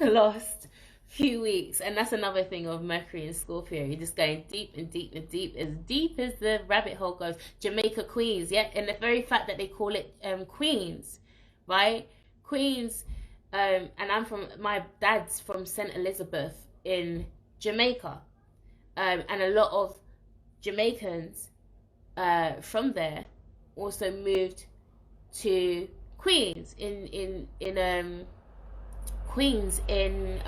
last few weeks, and that's another thing of Mercury and Scorpio. You're just going deep and deep and deep as the rabbit hole goes. Jamaica Queens, yeah, and the very fact that they call it Queens, right? Queens, and my dad's from St. Elizabeth in Jamaica. And a lot of Jamaicans from there also moved to Queens in Queens in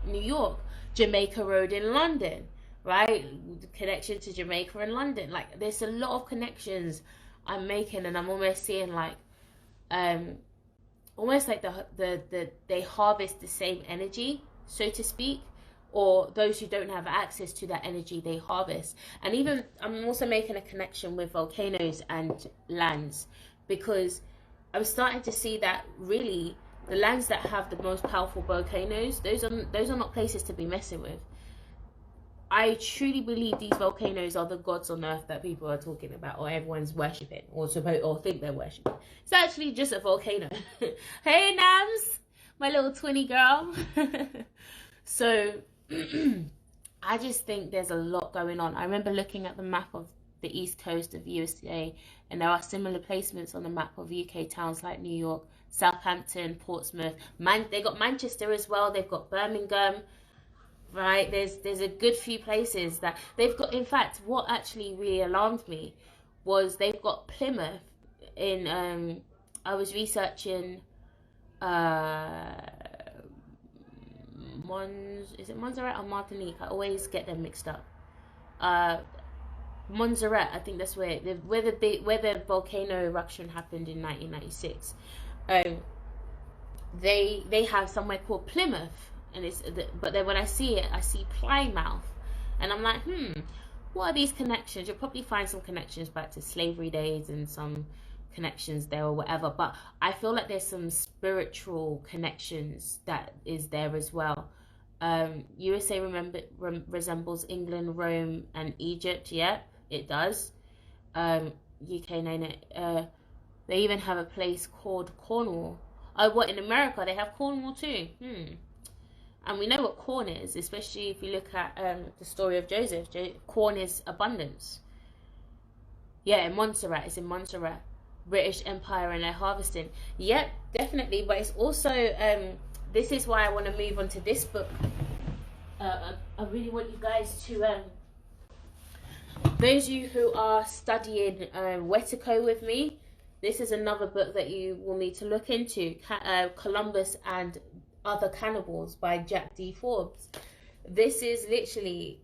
New York, Jamaica Road in London, right? The connection to Jamaica and London. Like, there's a lot of connections I'm making, and I'm almost seeing like almost like they harvest the same energy, so to speak. Or those who don't have access to that energy, they harvest. And even, I'm also making a connection with volcanoes and lands, because I'm starting to see that really the lands that have the most powerful volcanoes, those are not places to be messing with. I truly believe these volcanoes are the gods on earth that people are talking about, or everyone's worshipping, or think they're worshipping. It's actually just a volcano. Hey Nams, my little twinny girl. So I just think there's a lot going on. I remember looking at the map of the east coast of USA, and there are similar placements on the map of UK towns like New York, Southampton, Portsmouth. They got Manchester as well. They've got Birmingham. Right, there's a good few places that they've got. In fact, what actually really alarmed me was they've got Plymouth in. I was researching. Is it Montserrat or Martinique? I always get them mixed up. Montserrat, I think that's where the volcano eruption happened in 1996. They have somewhere called Plymouth. And but then when I see it, I see Plymouth, and I'm like, what are these connections? You'll probably find some connections back to slavery days and some connections there or whatever. But I feel like there's some spiritual connections that is there as well. USA resembles England, Rome, and Egypt. Yeah, it does. UK name it. They even have a place called Cornwall. Oh, what, in America they have Cornwall too? And we know what corn is, especially if you look at the story of Joseph. Corn is abundance. Yeah, in Montserrat. It's in Montserrat. British Empire and their harvesting. Yep, definitely. But it's also, this is why I want to move on to this book. I really want you guys to, those of you who are studying Wetico with me, this is another book that you will need to look into. Columbus and Other Cannibals by Jack D. Forbes. This is literally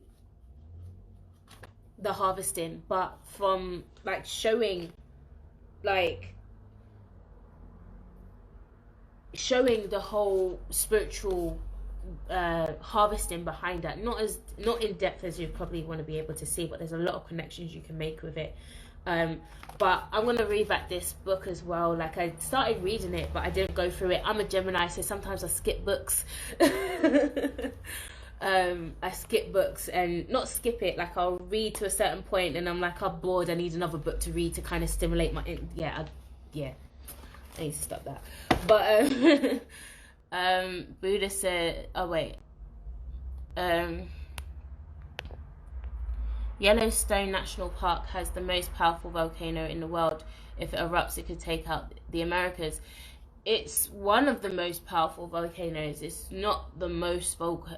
the harvesting, but from like showing the whole spiritual harvesting behind that. Not in depth as you probably want to be able to see, but there's a lot of connections you can make with it. But I'm going to read back this book as well. Like, I started reading it, but I didn't go through it. I'm a Gemini, so sometimes I skip books. I skip books, and not skip it, like I'll read to a certain point and I'm like, I'm bored, I need another book to read to kind of stimulate my, I need to stop that. But Buddha said, Yellowstone National Park has the most powerful volcano in the world. If it erupts, it could take out the Americas. It's one of the most powerful volcanoes. It's not the most powerful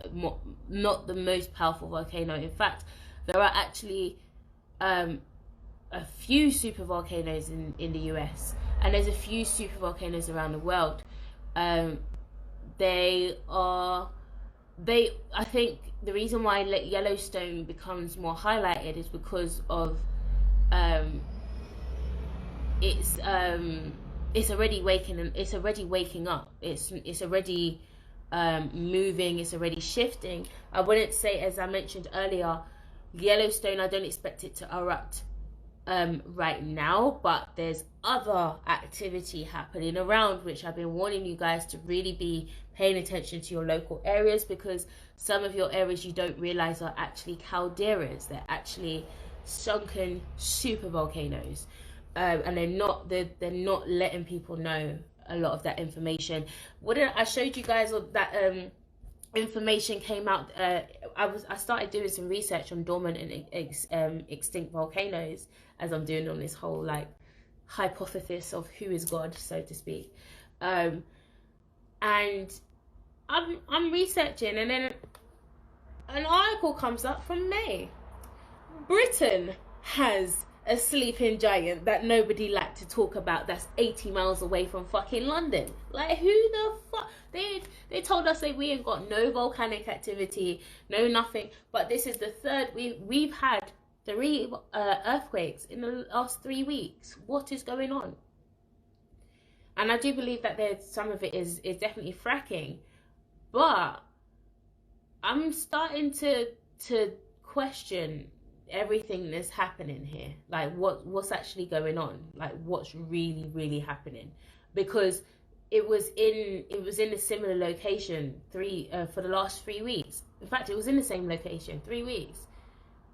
volcano. In fact, there are actually a few super volcanoes in the US, and there's a few super volcanoes around the world. I think the reason why Yellowstone becomes more highlighted is because of it's already waking up. It's already moving. It's already shifting. I wouldn't say, as I mentioned earlier, Yellowstone, I don't expect it to erupt right now, but there's other activity happening around, which I've been warning you guys to really be paying attention to your local areas, because some of your areas you don't realize are actually calderas. They're actually sunken super volcanoes, and they're not letting people know a lot of that information. I showed you guys that information came out. I started doing some research on dormant and extinct volcanoes, as I'm doing on this whole like hypothesis of who is God, so to speak. And I'm researching, and then an article comes up from May. Britain has a sleeping giant that nobody liked to talk about, that's 80 miles away from fucking London. Like, who the fuck? They told us that we ain't got no volcanic activity, no nothing. But this is the third. We've had 3 earthquakes in the last 3 weeks. What is going on? And I do believe that there's some of it is definitely fracking, but I'm starting to question everything that's happening here. Like, what's actually going on? Like, what's really happening? Because it was in a similar location for the last 3 weeks. In fact, it was in the same location 3 weeks.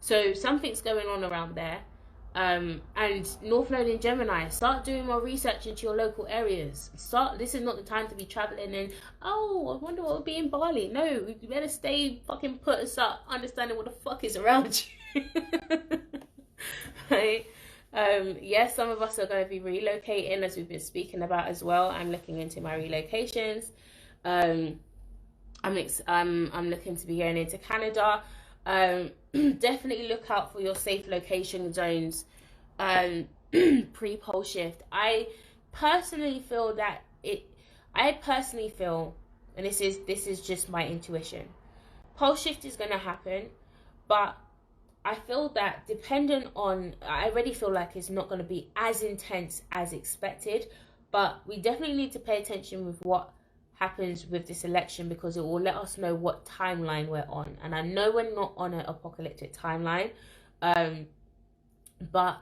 So something's going on around there. And North Node in Gemini, start doing more research into your local areas. This is not the time to be traveling and, oh, I wonder what would be in Bali. No, you better stay fucking put and start understanding what the fuck is around you. Right? Yes, some of us are going to be relocating, as we've been speaking about as well. I'm looking into my relocations. I'm looking to be going into Canada. Definitely look out for your safe location zones pre-pole shift. I personally feel, and this is just my intuition, pole shift is going to happen, but I feel that I already feel like it's not going to be as intense as expected, but we definitely need to pay attention with what happens with this election, because it will let us know what timeline we're on. And I know we're not on an apocalyptic timeline, but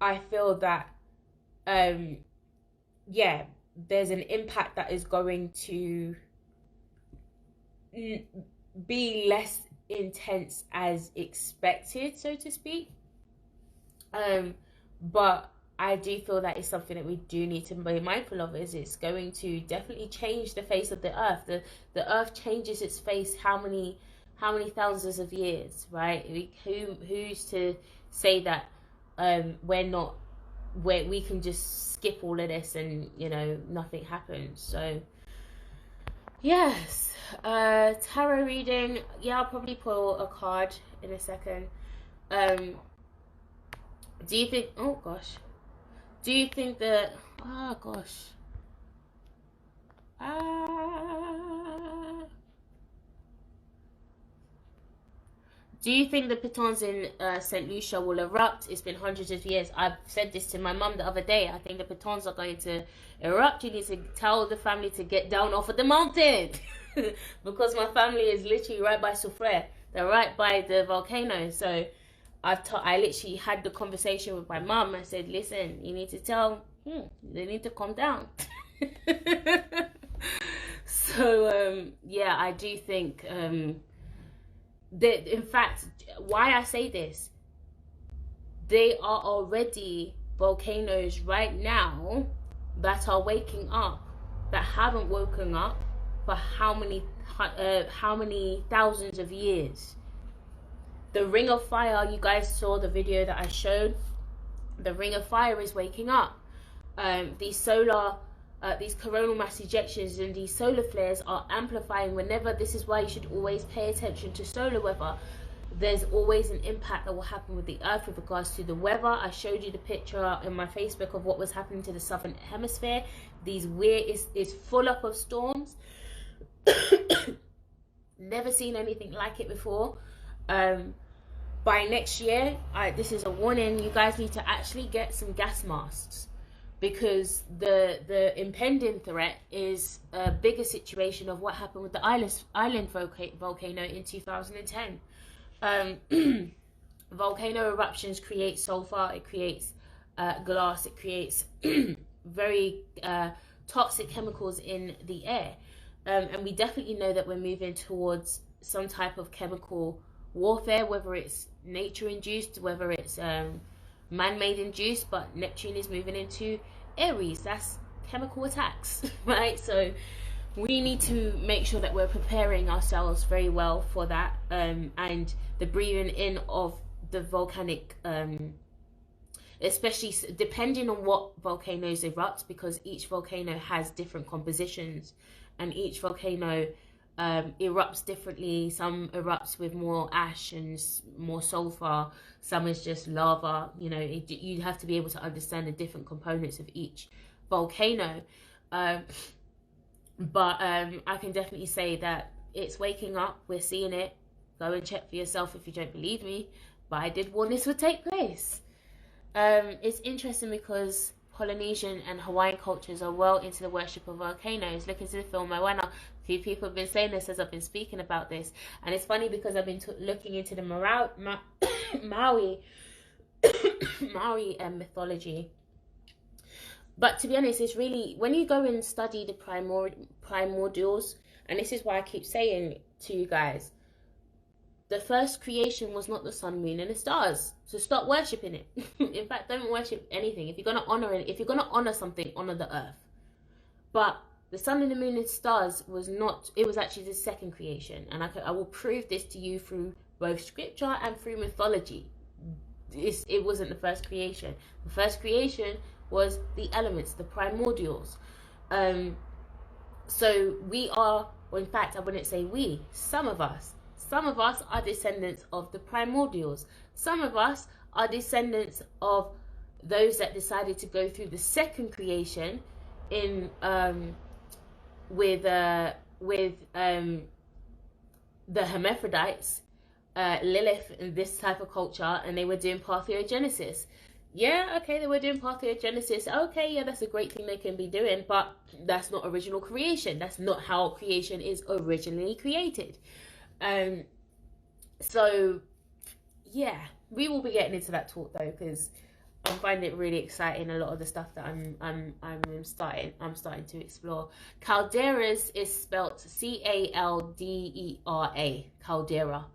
I feel that there's an impact that is going to be less intense as expected, so to speak. But I do feel that it's something that we do need to be mindful of, is it's going to definitely change the face of the earth. The earth changes its face how many thousands of years, right? Who's to say that we can just skip all of this and, you know, nothing happens. So yes, tarot reading, yeah, I'll probably pull a card in a second. Do you think, oh gosh, do you think that, oh gosh, do you think the pitons in St. Lucia will erupt? It's been hundreds of years. I've said this to my mum the other day. I think the pitons are going to erupt. You need to tell the family to get down off of the mountain. Because my family is literally right by Soufrière. They're right by the volcano. So I literally had the conversation with my mum. I said, listen, you need to tell, they need to calm down. So, yeah, I do think... in fact, why I say this, they are already volcanoes right now that are waking up, that haven't woken up for how many thousands of years. The Ring of Fire, you guys saw the video that I showed. The Ring of Fire is waking up. These coronal mass ejections and these solar flares are amplifying whenever. This is why you should always pay attention to solar weather. There's always an impact that will happen with the earth with regards to the weather. I showed you the picture in my Facebook of what was happening to the southern hemisphere. It's full up of storms. Never seen anything like it before. By next year, this is a warning, you guys need to actually get some gas masks, because the impending threat is a bigger situation of what happened with the island volcano in 2010. Volcano eruptions create sulfur, it creates glass, it creates very toxic chemicals in the air. And we definitely know that we're moving towards some type of chemical warfare, whether it's nature induced, whether it's man-made induced, but Neptune is moving into Aries. That's chemical attacks, right? So we need to make sure that we're preparing ourselves very well for that, and the breathing in of the volcanic, especially depending on what volcanoes erupt, because each volcano has different compositions and each volcano erupts differently. Some erupts with more ash and more sulfur, some is just lava. You know, you have to be able to understand the different components of each volcano. But I can definitely say that it's waking up. We're seeing it. Go and check for yourself if you don't believe me, but I did warn this would take place. It's interesting because Polynesian and Hawaiian cultures are well into the worship of volcanoes. Look into the film Moana. A few people have been saying this as I've been speaking about this, and it's funny because I've been looking into the Maui mythology, But to be honest, it's really, when you go and study the primordials, and this is why I keep saying to you guys, the first creation was not the sun, moon, and the stars. So stop worshipping it. In fact, don't worship anything. If you're gonna honor it, if you're gonna honor something, honor the earth. But the sun and the moon and stars was not. It was actually the second creation, and I will prove this to you through both scripture and through mythology. It wasn't the first creation. The first creation was the elements, the primordials. So we are, well, in fact, I wouldn't say we. Some of us are descendants of the primordials. Some of us are descendants of those that decided to go through the second creation in with the hermaphrodites, Lilith, and this type of culture, and they were doing parthenogenesis. Yeah, okay, they were doing parthenogenesis. Okay, yeah, that's a great thing they can be doing, but that's not original creation. That's not how creation is originally created. So yeah, we will be getting into that talk though, because I'm finding it really exciting. A lot of the stuff that I'm starting to explore. Calderas is spelt Caldera. Caldera.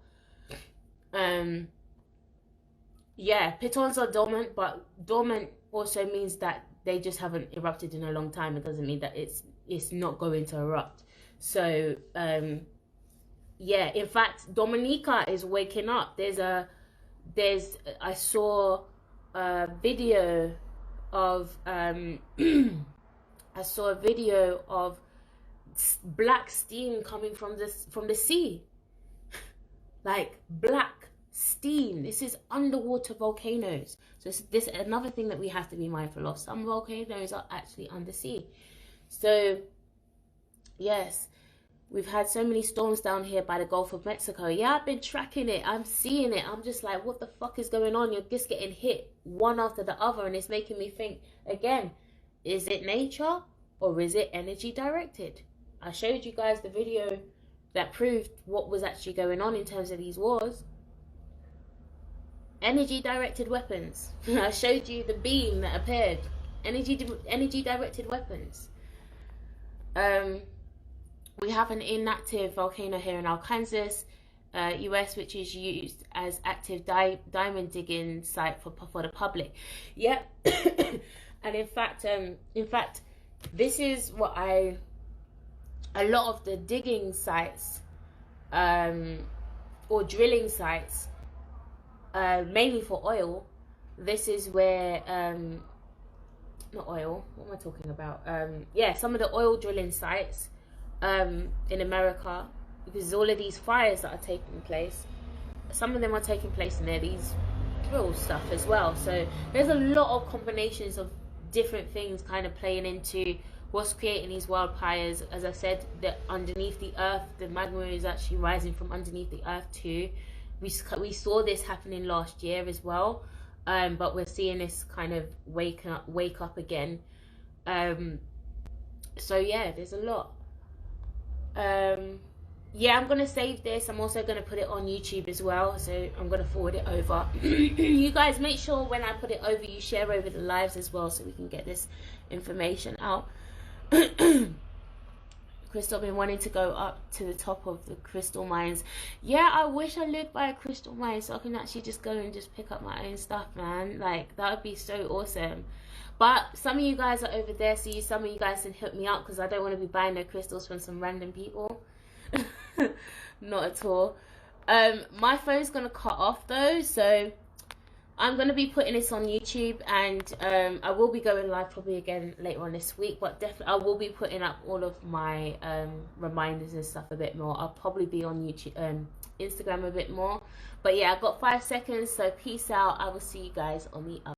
Yeah, pitons are dormant, but dormant also means that they just haven't erupted in a long time. It doesn't mean that it's not going to erupt. So yeah, in fact, Dominica is waking up. I saw a video of I saw a video of black steam coming from the sea. Like black steam. This is underwater volcanoes. So this is another thing that we have to be mindful of. Some volcanoes are actually undersea. So yes, we've had so many storms down here by the Gulf of Mexico. Yeah, I've been tracking it. I'm seeing it. I'm just like, what the fuck is going on? You're just getting hit one after the other, and it's making me think again, is it nature or is it energy directed? I showed you guys the video that proved what was actually going on in terms of these wars. Energy directed weapons. I showed you the beam that appeared. Energy directed weapons. We have an inactive volcano here in Arkansas, US, which is used as active diamond digging site for the public. Yep. And in fact, this is what a lot of the digging sites, or drilling sites, mainly for oil. This is where, not oil. What am I talking about? Yeah, some of the oil drilling sites. In America, because all of these fires that are taking place, some of them are taking place in there, these drill stuff as well. So there's a lot of combinations of different things kind of playing into what's creating these wildfires. As I said, that underneath the earth, the magma is actually rising from underneath the earth too. We saw this happening last year as well, but we're seeing this kind of wake up again. So yeah, there's a lot. Yeah, I'm gonna save this. I'm also gonna put it on YouTube as well, so I'm gonna forward it over. You guys make sure when I put it over, you share over the lives as well, so we can get this information out. Crystal, been wanting to go up to the top of the crystal mines. Yeah, I wish I lived by a crystal mine so I can actually just go and just pick up my own stuff, man. Like, that would be so awesome. But some of you guys are over there, so some of you guys can hit me up, because I don't want to be buying no crystals from some random people. Not at all. My phone's gonna cut off though, so I'm gonna be putting this on YouTube, and I will be going live probably again later on this week, but definitely I will be putting up all of my reminders and stuff a bit more. I'll probably be on YouTube, Instagram a bit more. But yeah, I've got 5 seconds, so peace out. I will see you guys on the other